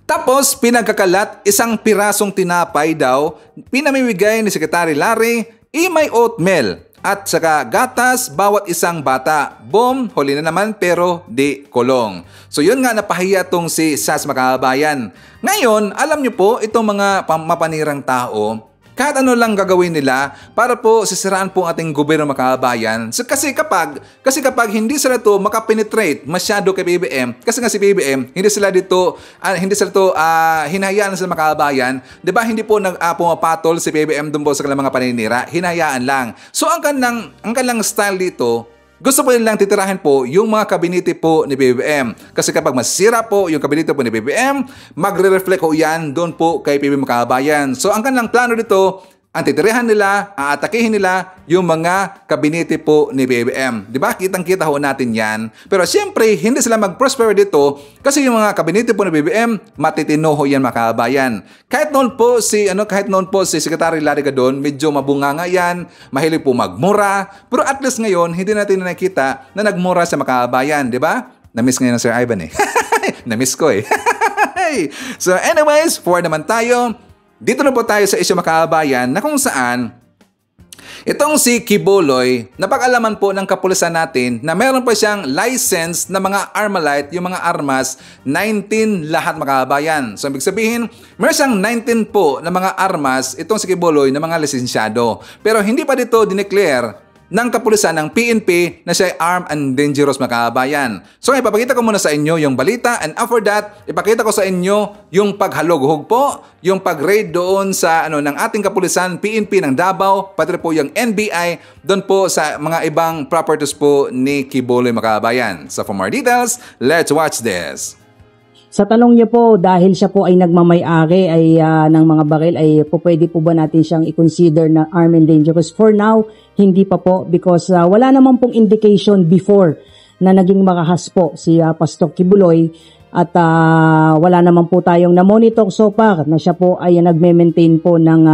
tapos pinagkakalat isang pirasong tinapay daw pinamimigay ni Secretary Larry, may oatmeal at saka gatas bawat isang bata. Boom, huli na naman pero di kulong. So yun nga, napahiya tong si Sas makaabayan. Ngayon, alam nyo po, itong mga mapanirang tao, kahit ano lang gagawin nila para po sisiraan po ang ating gobyerno makaabayan. So, kasi kapag hindi sila to makapenetrate masyado kay BBM, kasi nga si BBM, hindi sila hinahayaan sila makaabayan, 'di ba? Hindi po pumapatol si BBM doon po sa kanilang mga paninira, hinahayaan lang. So ang kanilang style dito, gusto po nilang titirahin po yung mga kabinete po ni BBM. Kasi kapag masira po yung kabinete po ni BBM, magre-reflect po yan doon po kay PBM makaabayan. So ang kanilang plano dito, ang titirahan nila, aatakihin nila yung mga kabinete po ni BBM. Diba? Kitang-kita ho natin yan. Pero siyempre, hindi sila mag-prosper dito kasi yung mga kabinete po ni BBM, matitino ho yan makaabayan. Kahit noon po si Secretary Larry Gadon, medyo mabunganga yan, mahilig po magmura. Pero at least ngayon, hindi natin nakita na nagmura sa makaabayan. Diba? Na-miss ngayon ng Sir Ivan eh. Na-miss ko eh. So anyways, forward naman tayo. Dito na po tayo sa isyu makaabayan na kung saan Itong si Quiboloy, napag-alaman po ng kapulisan natin na meron pa siyang license na mga Armalite, yung mga armas, 19 lahat mga kababayan. So ibig sabihin, meron siyang 19 po na mga armas, itong si Quiboloy na mga lisensyado. Pero hindi pa dito dineclare ng kapulisan ng PNP na siya ay armed and dangerous mga kababayan. So ipapakita ko muna sa inyo yung balita, and after that, ipakita ko sa inyo yung paghalughog po, yung pag-raid doon sa ng ating kapulisan, PNP ng Davao, pati po yung NBI doon po sa mga ibang properties po ni Quiboloy mga kababayan. So for more details, let's watch this. Sa tanong niyo po, dahil siya po ay nagmamay-ari ng mga baril, ay pwede po ba natin siyang i-consider na armed and dangerous? For now, hindi pa po, because wala naman pong indication before na naging marahas po si Pastor Quiboloy, at wala naman po tayong na-monitor so far na siya po ay nagme-maintain po ng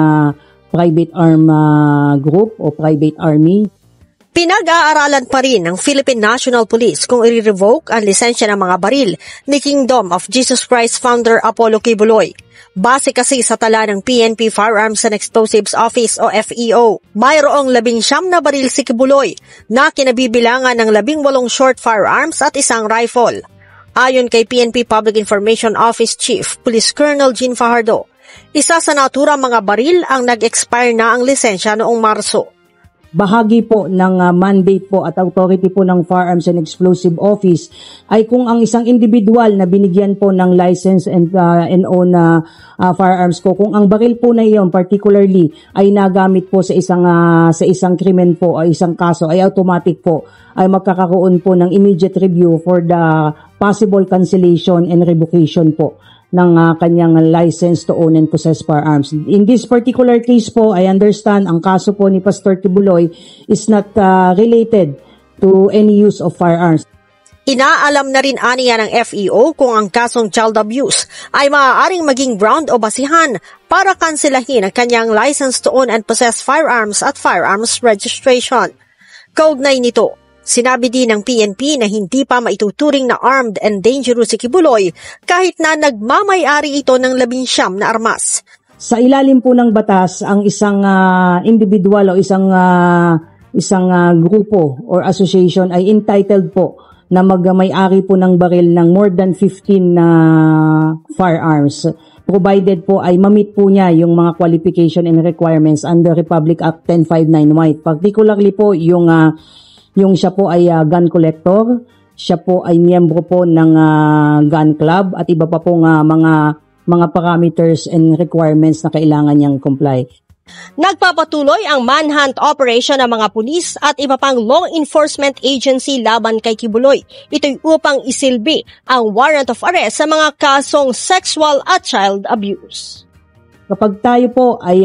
private arm group o private army. Pinag-aaralan pa rin ng Philippine National Police kung i-revoke ang lisensya ng mga baril ni Kingdom of Jesus Christ founder Apollo Quiboloy. Base kasi sa tala ng PNP Firearms and Explosives Office o FEO, mayroong 19 na baril si Quiboloy na kinabibilangan ng 18 short firearms at isang rifle. Ayon kay PNP Public Information Office Chief Police Colonel Jean Fajardo, isa sa naturang mga baril ang nag-expire na ang lisensya noong Marso. Bahagi po ng mandate po at authority po ng Firearms and Explosive Office ay kung ang isang individual na binigyan po ng license and own firearms ko, kung ang baril po na iyon particularly ay nagamit po sa isang krimen po o isang kaso, ay automatic po ay magkakaroon po ng immediate review for the possible cancellation and revocation po ng kanyang license to own and possess firearms. In this particular case po, I understand ang kaso po ni Pastor Quiboloy is not related to any use of firearms. Inaalam na rin aniya ng FEO kung ang kasong child abuse ay maaaring maging ground o basihan para kanselahin ang kanyang license to own and possess firearms at firearms registration. Kaugnay nito, sinabi din ng PNP na hindi pa maituturing na armed and dangerous si Quiboloy kahit na nagmamay-ari ito ng 19 na armas. Sa ilalim po ng batas, ang isang individual o isang grupo or association ay entitled po na magmay-ari po ng baril ng more than 15 firearms, provided po ay ma-meet po niya yung mga qualification and requirements under Republic Act 10591. Particularly po yung siya po ay gun collector, siya po ay miyembro po ng gun club at iba pa pong mga parameters and requirements na kailangan niyang comply. Nagpapatuloy ang manhunt operation ng mga pulis at iba pang law enforcement agency laban kay Quiboloy. Ito'y upang isilbi ang warrant of arrest sa mga kasong sexual at child abuse. Kapag tayo po ay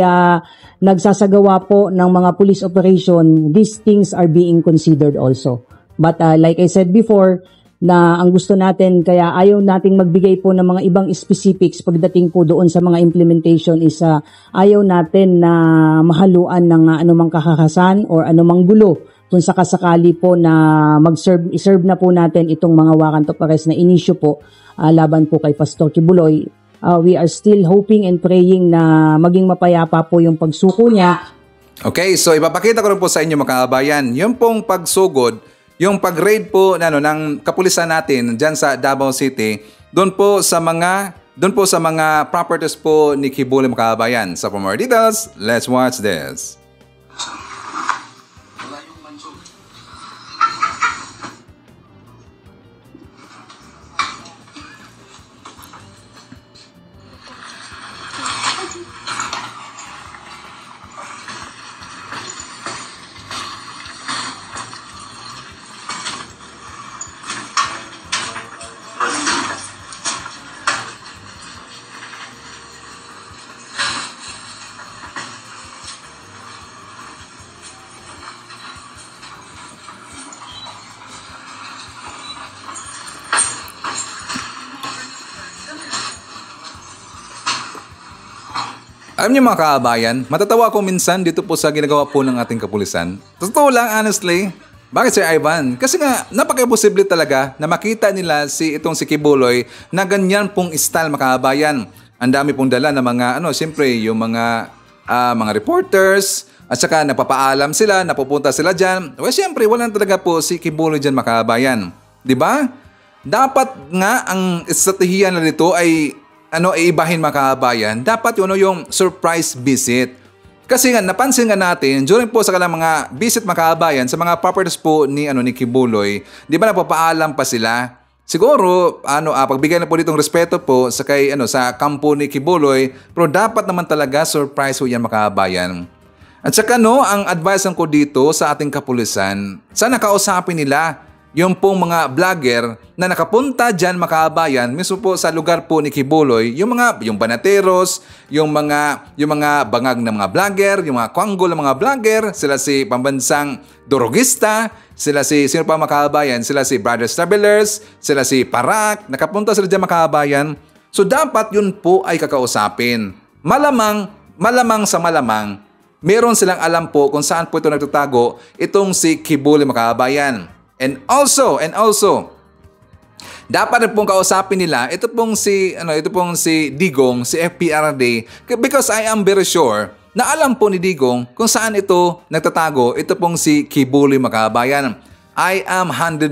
nagsasagawa po ng mga police operation, these things are being considered also. But like I said before, na ang gusto natin, kaya ayaw nating magbigay po ng mga ibang specifics pagdating po doon sa mga implementation is ayaw natin na mahaluan ng anumang kakakasan or anumang gulo kung sakasakali po na iserve na po natin itong mga warrant of arrest na inisyu po laban po kay Pastor Quiboloy. We are still hoping and praying na maging mapayapa po yung pagsuko niya. Okay, so ipapakita ko rin po sa inyo mga kabayan, yung pong pagsugod, yung pag-raid po ng kapulisan natin dyan sa Davao City, doon po sa mga properties po ni Quiboloy mga kabayan. So for more details, let's watch this. Alam niyo mga kabayan, matatawa ako minsan dito po sa ginagawa po ng ating kapulisan. Totoo lang, honestly. Bakit Sir Ivan? Kasi nga, napaka-posible talaga na makita nila si Quiboloy na ganyan pong style mga kabayan. Ang dami pong dala ng mga, siyempre, yung mga reporters, At saka napapaalam sila, napupunta sila dyan. Well, syempre, walang talaga po si Kibuloy dyan, mga kabayan. Diba? Dapat nga ang estratehiya na nito ay ibahin, mga kabayan. Dapat yung surprise visit. Kasi nga, napansin nga natin, during po sa kanilang mga visit, mga kabayan, sa mga properties po ni Kibuloy, di ba napapaalam pa sila? Siguro, pagbigay na po ditong respeto po sa kampo ni Kibuloy, pero dapat naman talaga surprise po yan, mga kabayan. At saka ang advice ko dito sa ating kapulisan, sana kausapin nila yung pong mga vlogger na nakapunta dyan, mga kabayan, mismo po sa lugar po ni Kibuloy, yung banateros, yung mga bangag na mga vlogger, yung mga kwanggol na mga vlogger, sila si pambansang dorogista, sila si, sino pa, mga kabayan, sila si Brothers Travelers, sila si Parak, nakapunta sila dyan, mga kabayan. So dapat yun po ay kakausapin. Malamang sa malamang, meron silang alam po kung saan po ito nagtatago itong si Kibuloy, mga kabayan. And also, dapat rin pong kausapin nila ito pong si Digong, si FPRD, because I am very sure na alam po ni Digong kung saan ito nagtatago ito pong si Kibuloy, mga kabayan. I am 101%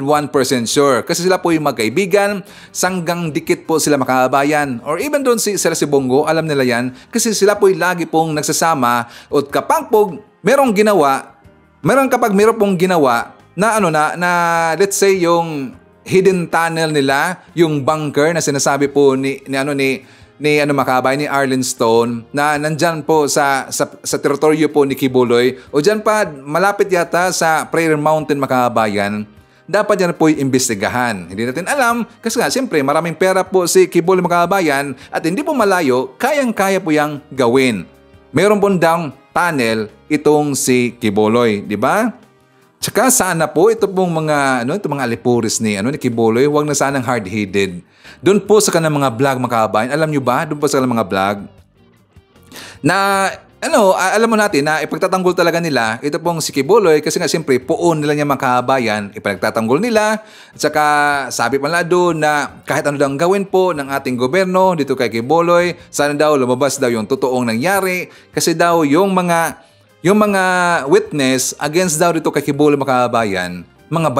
sure kasi sila po yung magkaibigan, sanggang dikit po sila, mga kabayan. Or even doon sila si Bongo, alam nila yan kasi sila po yung lagi pong nagsasama at kapag po merong pong ginawa na let's say yung hidden tunnel nila, yung bunker na sinasabi po ni Makabay, ni Arlen Stone, na nandyan po sa teritoryo po ni Kibuloy, o dyan pa malapit yata sa Prayer Mountain, Makabayan, dapat yan po iimbestigahan. Hindi natin alam kasi nga siyempre maraming pera po si Kibuloy, Makabayan, at hindi po malayo, kayang-kaya po yang gawin. Meron po daw tunnel itong si Kibuloy, di ba? Tsaka sana po ito pong mga alipuris ni Kibuloy, huwag na sanang hard-headed. Doon po sa kanilang mga vlog, mga kabayan, alam nyo ba, doon po sa kanilang mga vlog, na alam mo natin na ipagtatanggol talaga nila ito pong si Kibuloy kasi nga siyempre puon nila niya, mga kabayan, ipagtatanggol nila. At saka sabi pa nila doon na kahit ano daw gawin po ng ating gobyerno dito kay Kibuloy, sana daw lumabas daw yung totoong nangyari kasi daw yung mga witness against daw dito kay Kibuloy, mga kabayan, mga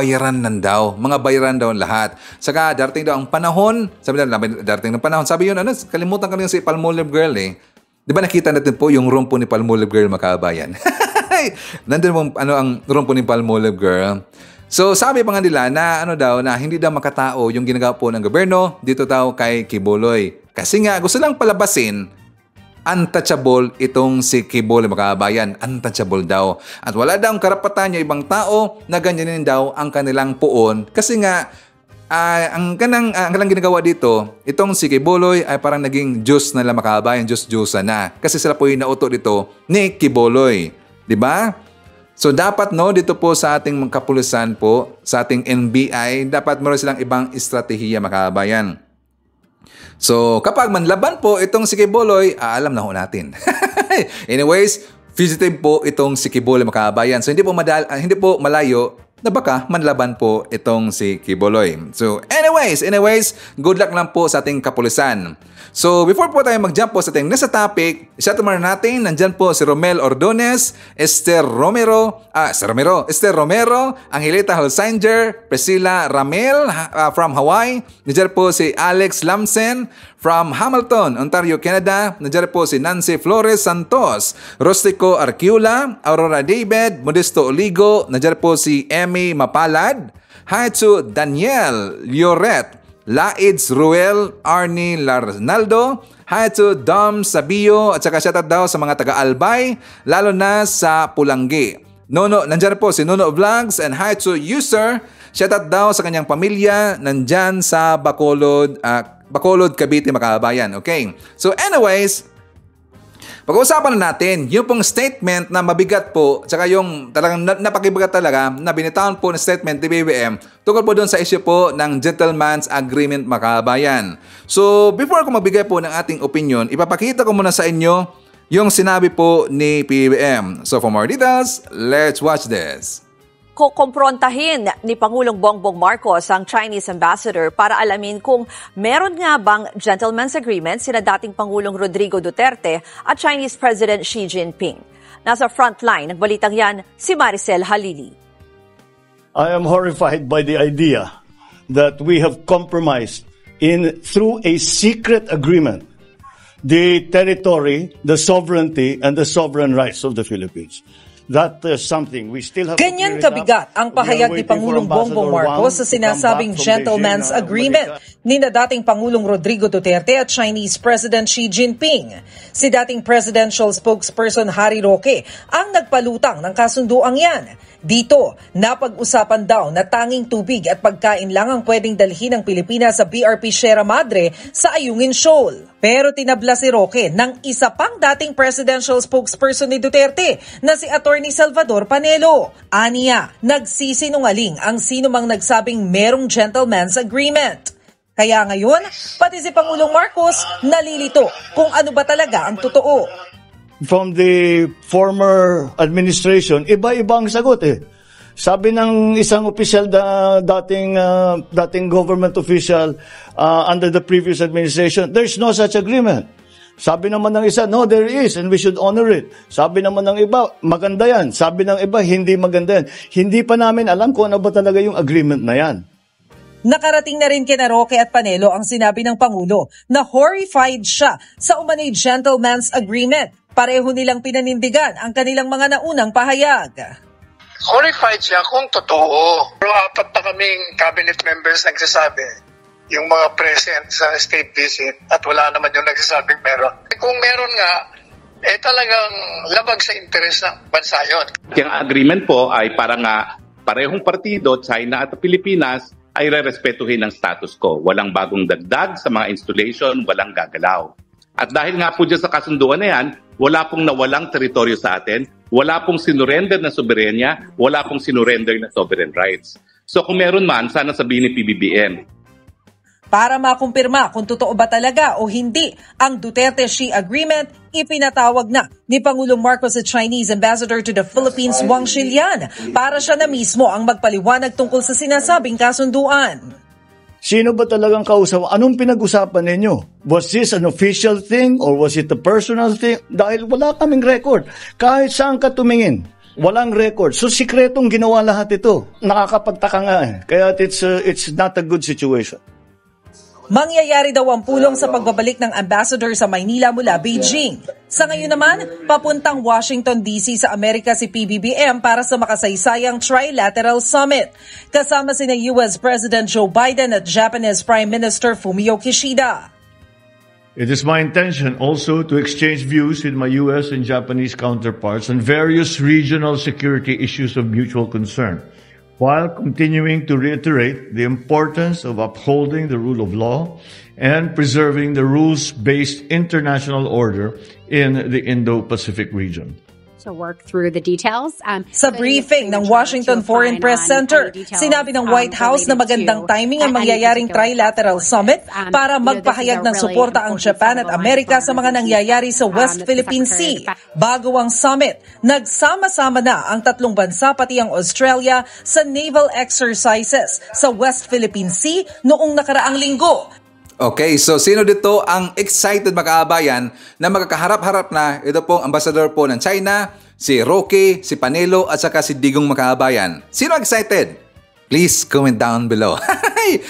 bayaran daw lahat. Saka darating daw ang panahon, sabi yun, kalimutan ko rin si Palmolive Girl eh. Di ba nakita natin po yung room po ni Palmolive Girl, mga kabayan? Nandun mo ang room po ni Palmolive Girl. So sabi pa nga nila na na hindi daw makatao yung ginagawa po ng gobyerno dito daw kay Kibuloy. Kasi nga gusto lang palabasin, untouchable itong si Kibuloy, mga kabayan. Untouchable daw. At wala daw ang karapatan yung ibang tao na ganyanin daw ang kanilang puon. Kasi nga, ang kanilang ginagawa dito, itong si Kibuloy ay parang naging Diyos na lang, mga kabayan. Diyos-Diyosa na. Kasi sila po yung nauto dito ni Kibuloy. Diba? So dapat dito po sa ating kapulisan po, sa ating NBI, dapat meron silang ibang estratehiya, mga kabayan. So, kapag manlaban po itong si Kibuloy, alam na ho natin. Anyways, fugitive po itong si Kibuloy, mga kabayan. So, hindi po malayo na baka manlaban po itong si Kibuloy. So, anyways, good luck lang po sa ating kapulisan. So, before po tayo mag-jump po sa ating next topic, shout out natin, nandyan po si Romel Ordonez, Esther Romero, Angelita Holsinger, Priscilla Ramel from Hawaii, nandyan po si Alex Lamsen from Hamilton, Ontario, Canada, nandyan po si Nancy Flores Santos, Rostico Arciula, Aurora David, Modesto Oligo, nandyan po si Emmy Mapalad, hi to Daniel Lloret, Laids Ruel, Arnie Larnaldo, hi to Dom Sabio, at saka shoutout daw sa mga taga-Albay, lalo na sa Pulanggi. Nandyan po si Nono Vlogs, and hi to User, shoutout daw sa kanyang pamilya, nandyan sa Bacolod, Cavite, mga kabayan. Okay, so anyways, pag-uusapan na natin yung pong statement na mabigat po, tsaka yung talagang napakibigat talaga na binitawan po ng statement ni BBM tungkol po doon sa issue po ng Gentleman's Agreement, mga kabayan. So, before ako magbigay po ng ating opinion, ipapakita ko muna sa inyo yung sinabi po ni BBM. So, for more details, let's watch this. Kukomprontahin ni Pangulong Bongbong Marcos ang Chinese ambassador para alamin kung meron nga bang gentleman's agreement sina dating Pangulong Rodrigo Duterte at Chinese President Xi Jinping. Nasa frontline ng balitang yan si Maricel Halili. I am horrified by the idea that we have compromised through a secret agreement the territory, the sovereignty, and the sovereign rights of the Philippines. That is something we still have. Ganyan kabigat ang pahayag ni Pangulong Bongbong Marcos sa sinasabing gentleman's agreement ni na dating Pangulong Rodrigo Duterte at Chinese President Xi Jinping. Si dating presidential spokesperson Harry Roque ang nagpalutang ng kasunduang yan. Dito, napag-usapan daw na tanging tubig at pagkain lang ang pwedeng dalhin ng Pilipinas sa BRP Sierra Madre sa Ayungin Shoal. Pero tinabla si Roque ng isa pang dating presidential spokesperson ni Duterte na si Attorney Salvador Panelo. Aniya, nagsisinungaling ang sino mang nagsabing merong gentleman's agreement. Kaya ngayon, pati si Pangulong Marcos nalilito kung ano ba talaga ang totoo. From the former administration, iba-iba ang sagot eh. Sabi ng isang official, dating government official under the previous administration, there's no such agreement. Sabi naman ng isa, no, there is and we should honor it. Sabi naman ng iba, maganda yan. Sabi ng iba, hindi maganda yan. Hindi pa namin alam kung ano ba talaga yung agreement na yan. Nakarating na rin kina Roque at Panelo ang sinabi ng Pangulo na horrified siya sa umano'y gentleman's agreement. Pareho nilang pinanindigan ang kanilang mga naunang pahayag. Horrified siya kung totoo. Pero 4 na kaming cabinet members nagsasabi, yung mga present sa state visit, at wala naman yung nagsasabing meron. Kung meron nga, talagang labag sa interes ng bansa yun. Yung agreement po ay para nga parehong partido, China at Pilipinas, ay rerespetuhin ang status quo. Walang bagong dagdag sa mga installation, walang gagalaw. At dahil nga po dyan sa kasunduan na yan, wala pong nawalang teritoryo sa atin, wala pong sinurrender na soberenya, wala pong sinurrender na sovereign rights. So kung meron man, sana sabihin ni PBBM. Para makumpirma kung totoo ba talaga o hindi ang Duterte-Xi agreement, ipinatawag na ni Pangulong Marcos sa Chinese Ambassador to the Philippines, Wang Xilian, para siya na mismo ang magpaliwanag tungkol sa sinasabing kasunduan. Sino ba talagang kausap? Anong pinag-usapan ninyo? Was this an official thing or was it a personal thing? Dahil wala kaming record. Kahit saan ka tumingin, walang record. So sikretong ginawa lahat ito. Nakakapagtaka nga eh. Kaya it's not a good situation. Mangyayari daw ang pulong sa pagbabalik ng ambassador sa Maynila mula Beijing. Sa ngayon naman, papuntang Washington DC sa Amerika si PBBM para sa makasaysayang trilateral summit. Kasama sina US President Joe Biden at Japanese Prime Minister Fumio Kishida. It is my intention also to exchange views with my US and Japanese counterparts on various regional security issues of mutual concern, while continuing to reiterate the importance of upholding the rule of law and preserving the rules-based international order in the Indo-Pacific region. To work through the details. Sa briefing ng Washington Foreign Press Center, sinabi ng White House na magandang timing ang mangyayaring trilateral summit para magpahayag ng suporta ang Japan at Amerika sa mga nangyayari sa West Philippine Sea. Bago ang summit, nagsama-sama na ang tatlong bansa pati ang Australia sa naval exercises sa West Philippine Sea noong nakaraang linggo. Okay, so sino dito ang excited makaabayan na magkakaharap-harap na ito pong ambassador po ng China, si Roque, si Panelo at saka si Digong makaabayan? Sino excited? Please comment down below.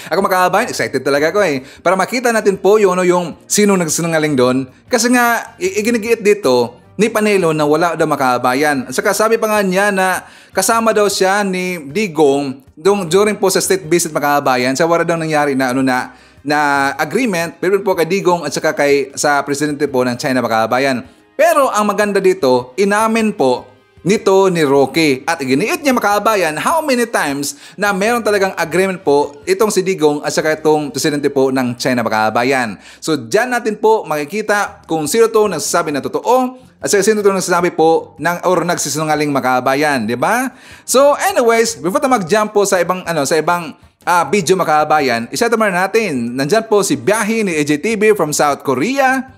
Ako makaabayan, excited talaga ako eh. Para makita natin po yung sino nagsinungaling doon. Kasi nga, iginigiit dito ni Panelo na wala daw makaabayan. At saka sabi pa nga niya na kasama daw siya ni Digong during po sa state visit makaabayan. Sa wala daw nangyari na agreement, pero po kay Digong at saka sa presidente po ng China makaabayan. Pero ang maganda dito, inamin po nito ni Roque at iginiit niya makaabayan how many times na meron talagang agreement po itong si Digong at saka itong presidente po ng China makaabayan. So dyan natin po makikita kung sino to nagsasabi na totoo at sino to nagsasabi po or nagsisinungaling makaabayan, di ba? So anyways, before tayo mag-jump po sa ibang video makaabayan, isa naman natin. Nandyan po si Biyahe ni AJTV from South Korea.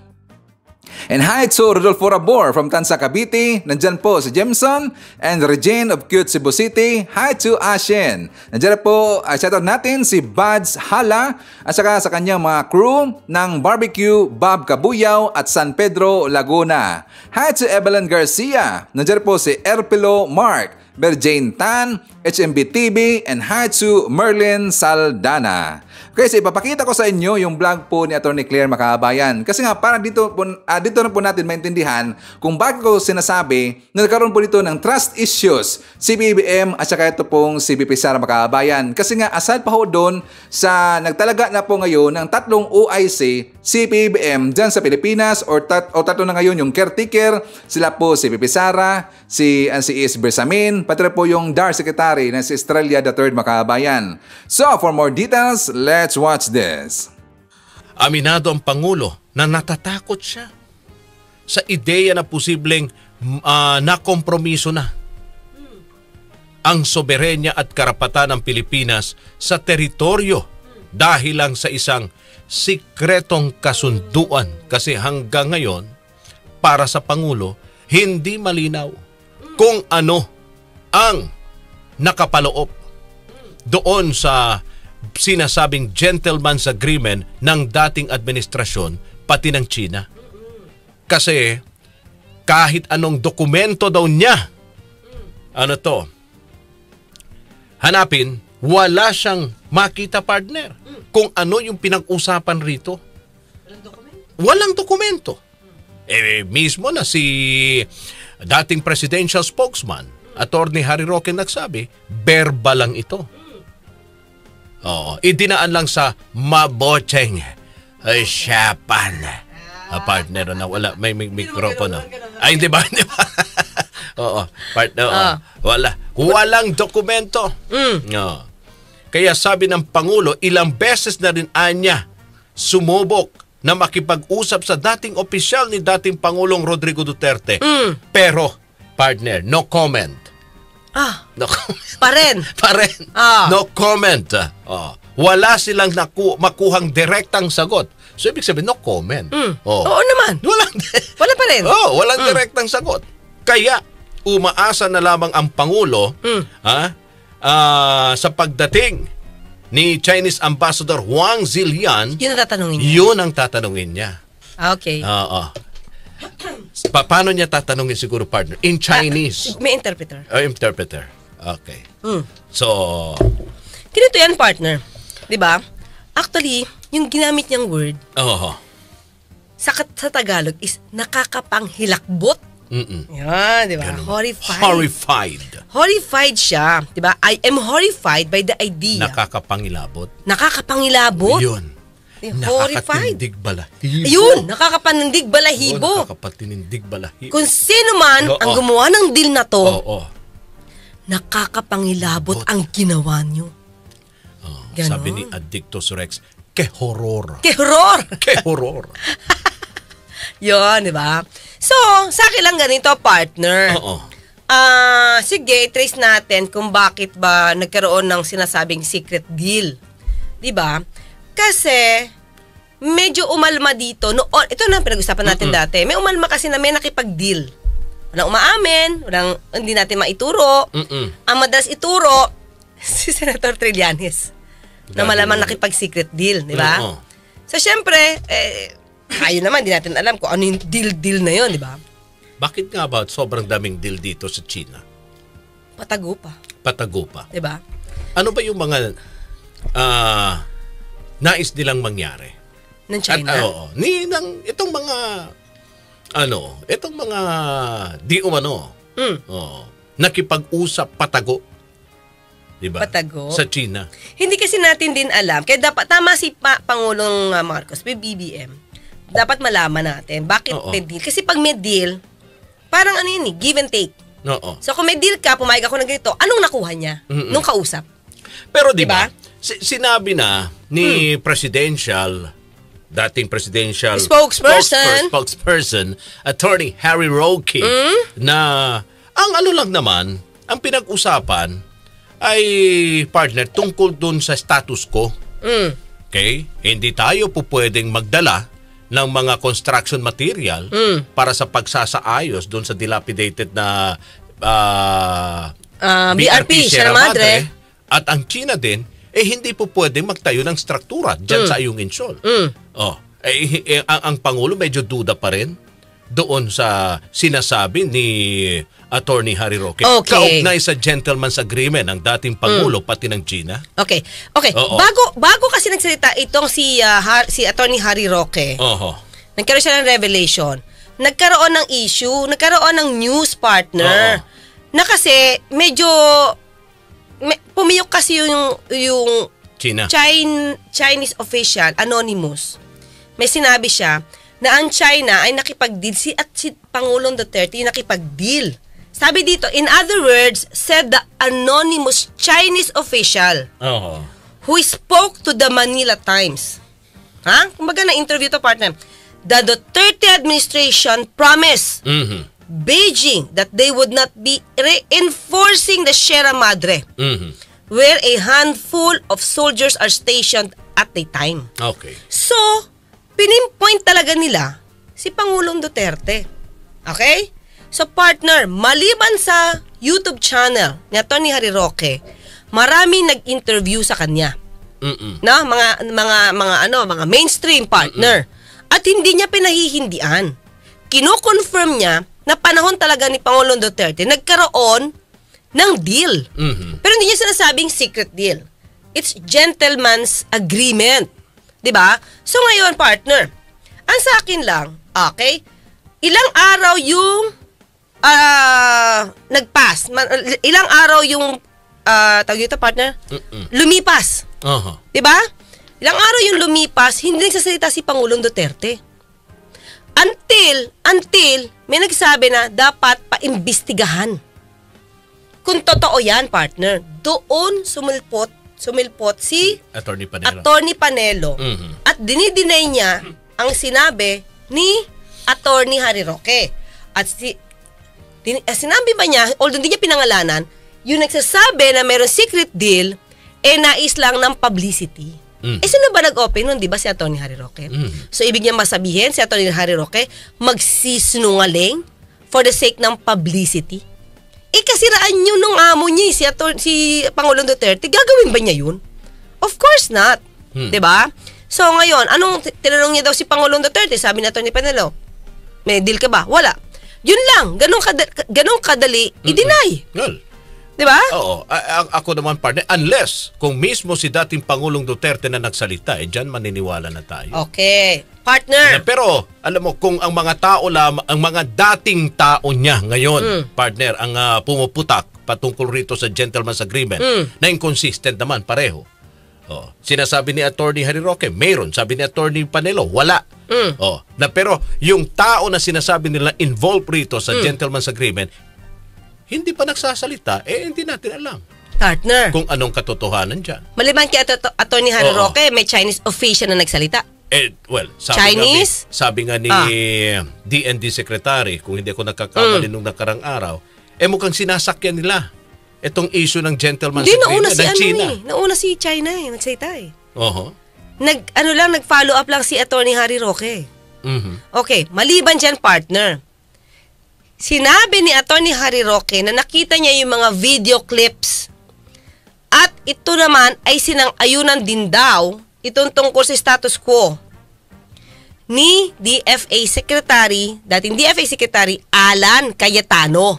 And hi to Rodolfo Rabor from Tansa, Cavite. Nandyan po si Jemson and Regine of Cute Cebu City. Hi to Ashen. Nandyan po, shoutout natin si Buds Hala at saka sa kanyang mga crew ng Barbecue, Bob Kabuyaw at San Pedro, Laguna. Hi to Evelyn Garcia. Nandyan po si Erpilo Mark, Berjane Tan, HMB TV, and hi to Merlin Saldana. Okay, so ipapakita ko sa inyo yung vlog po ni Atty. Claire, makabayan. Kasi nga, para dito na po natin maintindihan kung bakit ko sinasabi na nagkaroon po dito ng trust issues si PBBM at saka ito pong si VP Sara, makabayan. Kasi nga, aside pa ho doon sa nagtalaga na po ngayon ng 3 OIC si PBBM dyan sa Pilipinas or tatlo na ngayon yung caretaker, sila po si VP Sara, si Is Bersamin, pati po yung DAR Secretary na si Estrella III, makabayan. So, for more details, let's watch this. Aminado ang Pangulo na natatakot siya sa ideya na posibleng nakompromiso na ang soberenya at karapatan ng Pilipinas sa teritoryo dahil lang sa isang sikretong kasunduan. Kasi hanggang ngayon, para sa Pangulo, hindi malinaw kung ano ang nakapaloob doon sa sinasabing gentleman's agreement ng dating administrasyon pati ng China. Kasi kahit anong dokumento daw niya, hanapin, wala siyang makita, partner, kung ano yung pinag-usapan rito. Walang dokumento. Mismo na si dating presidential spokesman, Attorney Harry Roque, nagsabi, verbal lang ito. Idinaan lang sa mabuting usapan. Partner na wala, may mikropono. Ay, hindi ba? Partner, wala. Walang dokumento. Kaya sabi ng Pangulo, ilang beses na rin anya sumubok na makipag-usap sa dating opisyal ni dating Pangulong Rodrigo Duterte. Pero, partner, no comment. No comment. Pa rin. No comment. Wala silang makuhang direktang sagot. So, ibig sabihin, no comment. Oo naman. Wala pa rin. Walang direktang sagot. Kaya, umaasa na lamang ang Pangulo sa pagdating ni Chinese Ambassador Wang Zilian. Yun ang tatanungin niya. Yun ang tatanungin niya. Okay. Paano niya tatanungin siguro, partner? In Chinese. May interpreter. Interpreter. Okay. So, ganito yan, partner. Diba? Actually, yung ginamit niyang word sa Tagalog is nakakapanghilakbot. Yan, di ba? Horrified. Horrified siya. Di ba? I am horrified by the idea. Nakakapangilabot. Yun. Nakakatindig balahibo. Ayun, nakakapanindig balahibo. Nakakapanindig balahibo. Kung sino man ang gumawa ng deal na to, nakakapangilabot ang ginawa nyo. Sabi ni Addictus Rex, ke horror. Yun, di ba? So, sa akin lang ganito, partner. Sige, trace natin kung bakit ba nagkaroon ng sinasabing secret deal. Di ba? Kasi, medyo umalma dito. Noon, ito na pinag-usapan natin dati. May umalma kasi na may nakipag-deal. Walang umaamin, hindi natin maituro. Ang madalas ituro, si Senator Trillanes. Na malamang nakipag-secret deal, di ba? So, syempre, ayun naman, di natin alam kung ano yung deal na yun, di ba? Bakit nga ba sobrang daming deal dito sa China? Patago pa. Di ba? Ano ba yung mga nais nilang mangyari? Ng China? At, itong mga di umano, nakipag-usap patago. Diba? Patago. Sa China. Hindi kasi natin din alam. Kaya dapat, tama si Pangulong Marcos, BBM, dapat malaman natin bakit may deal. Kasi pag may deal, parang give and take. So kung may deal ka, pumayag ako ng ganito, anong nakuha niya nung kausap? Pero diba? Sinabi na ni dating presidential spokesperson, Attorney Harry Roque, na ang lang naman, ang pinag-usapan ay, partner, tungkol dun sa status quo. Okay? Hindi tayo po pwedeng magdala ng mga construction material para sa pagsasaayos doon sa dilapidated na BRP, Sierra Madre. At ang China din, hindi po pwede magtayo ng struktura dyan sa Ayungin Shoal. Ang Pangulo medyo duda pa rin doon sa sinasabi ni Attorney Harry Roque. Kaugnay sa gentleman's agreement ng dating Pangulo pati ng China. Okay. Bago kasi nagsalita itong si Attorney Harry Roque, nagkaroon siya ng revelation. Nagkaroon ng issue, nagkaroon ng news partner na kasi medyo pumiyok kasi yung Chinese official, anonymous. May sinabi siya na ang China ay nakipag-deal at si Pangulong Duterte nakipag-deal. Sabi dito, in other words, said the anonymous Chinese official who spoke to the Manila Times. Kumbaga na-interview to partner. The Duterte administration promised Beijing that they would not be reinforcing the Sierra Madre where a handful of soldiers are stationed at the time. Okay. So, pinimpoint talaga nila si Pangulong Duterte. Okay? So partner, maliban sa YouTube channel ni Atty. Harry Roque, maraming nag-interview sa kanya. Na mga mainstream partner. At hindi niya pinahihindian. Kino-confirm niya na panahon talaga ni Pangulong Duterte nagkaroon ng deal. Pero hindi niya sinasabing secret deal. It's gentleman's agreement. 'Di ba? So ngayon, partner, ang sa akin lang, okay, ilang araw yung nagpass, ilang araw yung tawag dito, partner? Lumipas. 'Di ba? Ilang araw yung lumipas, hindi nagsasalita si Pangulong Duterte. Until may nagsabi na dapat paimbestigahan. Kung totoo 'yan, partner, doon sumilpot si Attorney Panelo. At dinideny niya ang sinabi ni Attorney Harry Roque. At sinabi ba niya, although hindi niya pinangalanan, yung nagsasabi na mayroong secret deal, nais lang ng publicity. Sino ba nag-open nun? Di ba si Attorney Harry Roque? So, ibig niya masabihin, si Attorney Harry Roque, magsisinungaling for the sake ng publicity. Kasiraan nyo nung amo niya, si Pangulong Duterte, gagawin ba niya yun? Of course not. Diba? So ngayon, anong tinanong niya daw si Pangulong Duterte? Sabi na Atty. Panelo, may deal ka ba? Wala. Yun lang. Ganong kadali, i-deny. Diba? Oo. Ako naman, partner, unless kung mismo si dating Pangulong Duterte na nagsalita, dyan maniniwala na tayo. Okay. Partner. Pero, alam mo, kung ang mga tao ang mga dating tao niya ngayon, partner, ang pumuputak patungkol rito sa gentleman's agreement, na inconsistent naman, pareho. Sinasabi ni Attorney Harry Roque, mayroon. Sabi ni Attorney Panelo, wala. Pero yung tao na sinasabi nila involved rito sa gentleman's agreement, hindi pa nagsasalita, hindi natin alam. Partner. Kung anong katotohanan dyan. Maliban kay Attorney Harry Roque, may Chinese official na nagsalita. Sabi nga ni DND Secretary, kung hindi ako nagkakamali nung nakarang araw, mukhang sinasakyan nila itong issue ng gentleman's agreement ng China. Nauna si China nagsalita nag-follow up lang si Attorney Harry Roque. Okay, maliban dyan, partner. Sinabi ni Attorney Harry Roque na nakita niya yung mga video clips at ito naman ay sinang-ayunan din daw itong tungkol sa status quo ni dating DFA Secretary Alan Cayetano.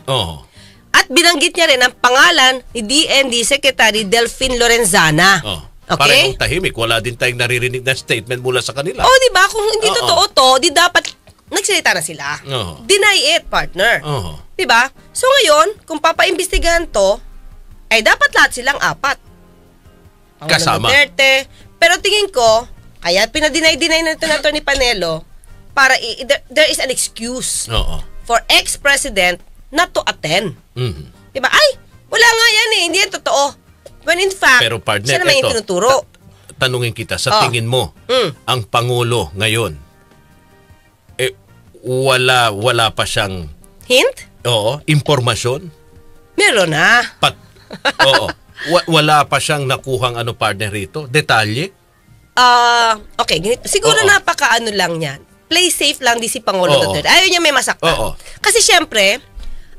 At binanggit niya rin ang pangalan ni DND Secretary Delphine Lorenzana. Okay? Parang tahimik, wala din tayong naririnig na statement mula sa kanila. Di ba? Kung hindi totoo to, di dapat nagsalita na sila. Deny it, partner. Diba? So ngayon, kung papaimbestigahan to, ay dapat lahat silang apat. Kasama. Duterte. Pero tingin ko, kaya pinadeny-deny na ito na Atty. Panelo para there is an excuse for ex-president not to attend. Diba? Ay, wala nga yan hindi yan totoo. When in fact, pero partner, siya naman yung tinuturo. Tanungin kita, sa tingin mo, ang Pangulo ngayon, wala pa siyang hint? Impormasyon? Meron na. Wala pa siyang nakuhang partner rito? Detalye? Okay, siguro napaka-ano lang yan. play safe lang di si Pangulo Oo. Duterte. Ayaw niya may masaktan. Oo. Kasi syempre,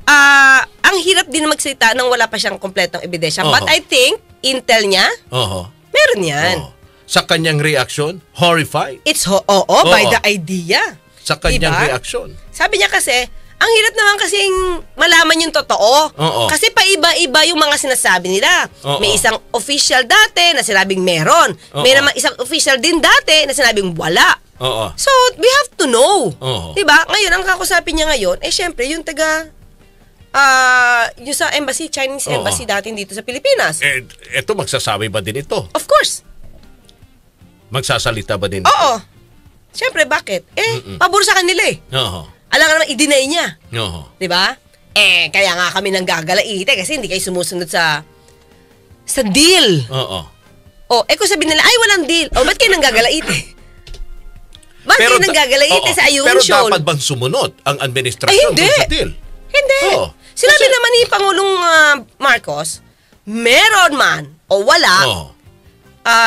ang hirap din magsalita nang wala pa siyang kompletong ebidensya. Oo. But I think, intel niya, Oo. meron yan. Oo. Sa kanyang reaksyon, horrified. It's by the idea. Sa kanyang Diba? reaksyon. Sabi niya kasi, ang hirap naman kasing malaman yung totoo. Oo. Kasi paiba-iba yung mga sinasabi nila. Oo. May isang official dati na sinabing meron. May Oo. naman isang official din dati na sinabing wala. Oo. So, we have to know. Oo. Diba? Ngayon, ang kakusapin niya ngayon, syempre, yung yung sa embassy, Chinese Oo. embassy dating dito sa Pilipinas. Ito, magsasabi ba din ito? Of course. Magsasalita ba din? Oo. Syempre, bakit? Pabor sa kanila eh. Oo. Alam ka naman, i-deny niya. Oo. Diba? Kaya nga kami nang gagalaite kasi hindi kayo sumusunod sa deal. Oo. Kung sabihin nila, ay, walang deal. Ba't kayo nang gagalaite? Ba't kayo nang gagalaite sa ayun Pero show? dapat bang sumunod ang administrasyon hindi. sa deal? Hindi. Oo. Sinabi naman ni Pangulong Marcos, meron man o wala,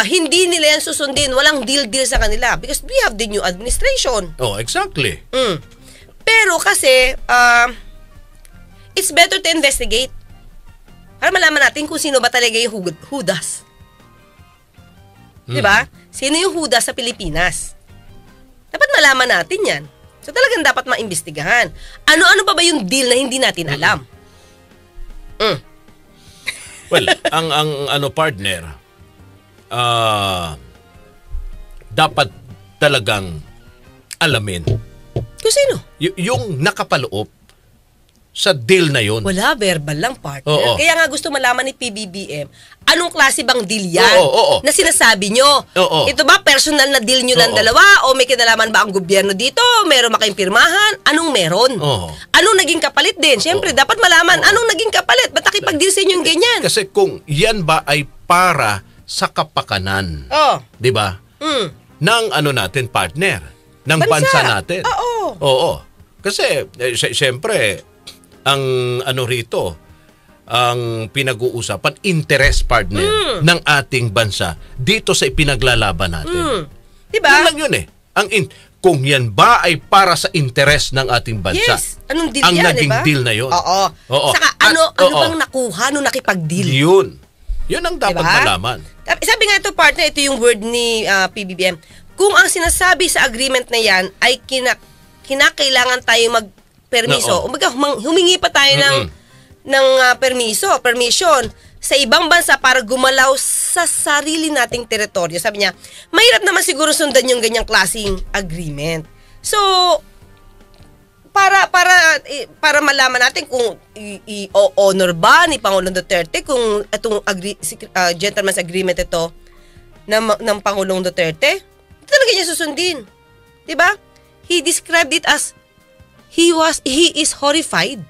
hindi nila yan susundin. Walang deal-deal sa kanila because we have the new administration. Oh, exactly. Pero kasi, it's better to investigate. Para malaman natin kung sino ba talaga yung Judas. Diba? Sino yung Judas sa Pilipinas? Dapat malaman natin yan. So talagang dapat maimbestigahan. Ano-ano pa ba yung deal na hindi natin alam? Well, ang partner, dapat talagang alamin. Kung sino? Yung nakapaloob sa deal na yun. Wala, verbal lang, partner. Oo. Kaya nga gusto malaman ni PBBM, anong klase bang deal yan Oo. na sinasabi nyo? Oo. Ito ba personal na deal nyo lang dalawa? O may kinalaman ba ang gobyerno dito? Meron ba kayong pirmahan? Anong meron? Oo. Anong naging kapalit din? Siyempre, dapat malaman, anong naging kapalit? Ba't nakipag-deal sa inyo yung ganyan? Kasi kung yan ba ay para sa kapakanan, di ba? Ng natin, partner, ng bansa natin. Oo. Kasi, siyempre, ang rito, ang pinag-uusapan, interest partner ng ating bansa dito sa ipinaglalaban natin. Diba? Yun lang yun eh. Kung yan ba ay para sa interest ng ating bansa. Yes. Anong deal ang yan, naging diba? deal na yun. Oo. Saka ano bang nakuha nung nakipag-deal? Yun ang dapat malaman. Sabi nga ito, partner, ito yung word ni PBBM. Kung ang sinasabi sa agreement na yan ay kinakailangan tayo magpermiso, humingi pa tayo ng permission sa ibang bansa para gumalaw sa sarili nating teritoryo. Sabi niya, mahirap naman siguro sundan yung ganyang klaseng agreement. So, para malaman natin kung i-honor ba ni Pangulong Duterte kung itong gentleman's agreement ito ng Pangulong Duterte, ito talaga niya susundin. Diba? He described it as he is horrified.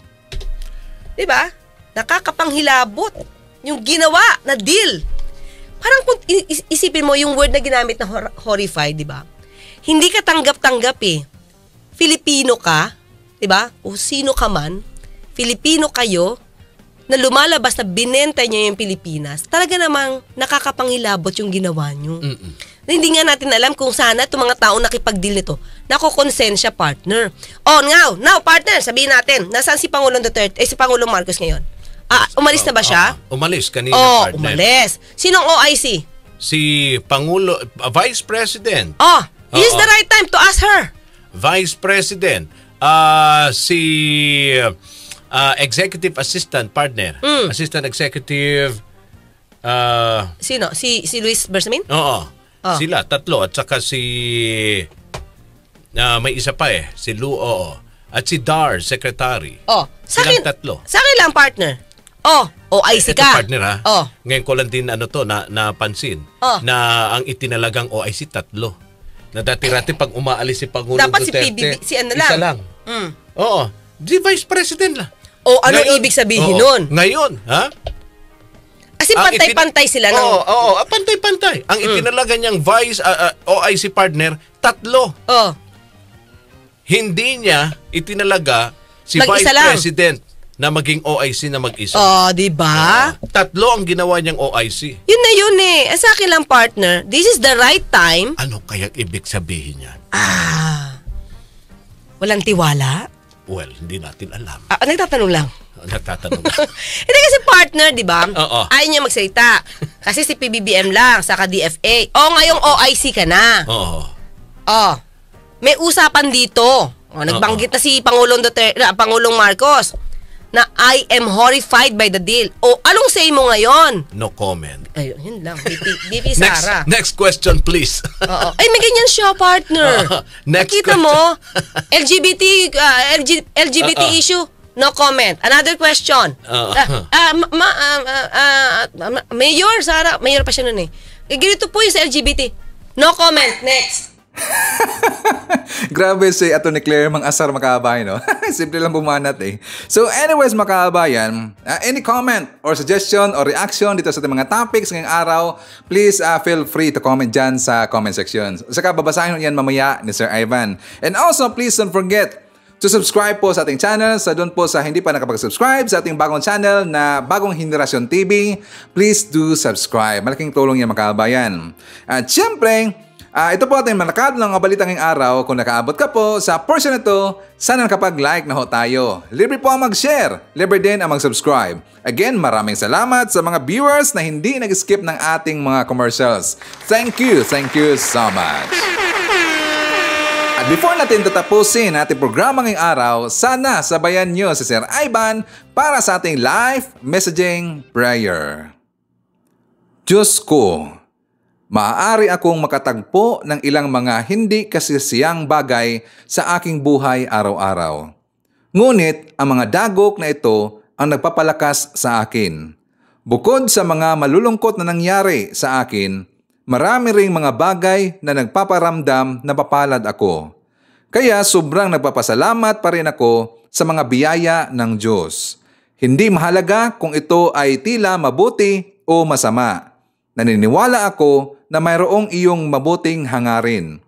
Diba? Nakakapanghilabot yung ginawa na deal. Parang kung isipin mo yung word na ginamit na horrified, diba? Hindi ka tanggap-tanggap eh. Filipino ka, diba? O sino ka man, Filipino kayo, na lumalabas na binenta niyo yung Pilipinas, talaga namang nakakapanghilabot yung ginawa niyo. Na hindi nga natin alam kung sana itong mga taong nakipag-deal nito, nakukonsensya, partner. Now, partner, sabihin natin, nasaan si Pangulong Duterte, si Pangulong Marcos ngayon? Umalis na ba siya? Umalis kanina, partner. Umalis. Sinong OIC? Si Pangulo, Vice President. This is the right time to ask her. Vice President. Si Executive Assistant, partner. Assistant Executive. Sino? Si Luis Bersamin? Oo. Sila, tatlo. At saka si may isa pa si Lu, at si Dar, Secretary. Silang tatlo. Sa akin lang, partner. OIC Ito, ka. partner ha. Ngayon ko lang din napansin na ang itinalagang OIC tatlo. Na dati-rati pag umaalis si Pangulong dapat Duterte, si ano lang. isa lang. Oo. Di Vice President lang. Anong ibig sabihin nun? Ngayon, ha? Kasi pantay-pantay sila ng... Pantay-pantay. Ang itinalaga niyang Vice OIC partner, tatlo. Hindi niya itinalaga si Vice President na maging OIC na mag-isa. Diba? Tatlo ang ginawa niyang OIC. Yun na yun eh. Sa akin lang, partner, this is the right time. Ano kaya ibig sabihin niya? Walang tiwala? Well, hindi natin alam. Nagtatanong lang. Nagtatanong lang. Hindi kasi partner, di ba? Oo. Ayaw niya magsalita. Kasi si PBBM lang, saka DFA. Ngayong OIC ka na. Oo. May usapan dito. Nagbanggit na si Pangulong Marcos na I am horrified by the deal. Anong say mo ngayon? No comment. Ayun, yun lang. BP Sara. Next question, please. Ay, may ganyan siya, partner. Nakita mo? LGBT issue? No comment. Another question. Mayor, Sara. Mayor pa siya nun eh. Ganito po yung sa LGBT. No comment. Next. Grabe si Atty. Claire Mang-Asar, mga kababayan, no? Simple lang bumanat eh. So anyways, mga kababayan, any comment or suggestion or reaction dito sa ating mga topics ngayong araw, please feel free to comment dyan sa comment section. Saka babasahin yan mamaya ni Sir Ivan. And also, please don't forget to subscribe po sa ating channel. Sa doon po sa hindi pa nakapag-subscribe sa ating bagong channel na Bagong Henerasyon TV, please do subscribe. Malaking tulong yan, mga kababayan. At syempre, ito po ating manakad ng balita ngayong araw. Kung nakaabot ka po sa portion na ito, sana nakapag-like na ho tayo. Libre po ang mag-share. Libre din ang mag-subscribe. Again, maraming salamat sa mga viewers na hindi nag-skip ng ating mga commercials. Thank you so much. At before natin tatapusin ating programa ngayong araw, sana sabayan nyo si Sir Ivan para sa ating live messaging prayer. Diyos ko, maaari akong makatagpo ng ilang mga hindi kasisiyang bagay sa aking buhay araw-araw. Ngunit ang mga dagok na ito ang nagpapalakas sa akin. Bukod sa mga malulungkot na nangyari sa akin, marami ring mga bagay na nagpaparamdam na papalad ako. Kaya sobrang nagpapasalamat pa rin ako sa mga biyaya ng Diyos. Hindi mahalaga kung ito ay tila mabuti o masama. Naniniwala ako na mayroong iyong mabuting hangarin.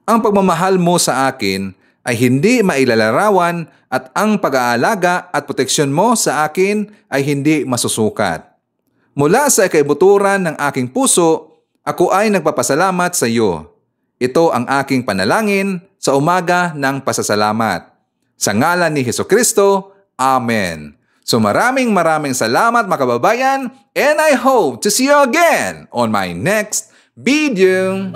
Ang pagmamahal mo sa akin ay hindi mailalarawan at ang pag-aalaga at proteksyon mo sa akin ay hindi masusukat. Mula sa ikaibuturan ng aking puso, ako ay nagpapasalamat sa iyo. Ito ang aking panalangin sa umaga ng pasasalamat. Sa ngalan ni Hesukristo, Amen. So maraming salamat, mga kababayan, and I hope to see you again on my next video.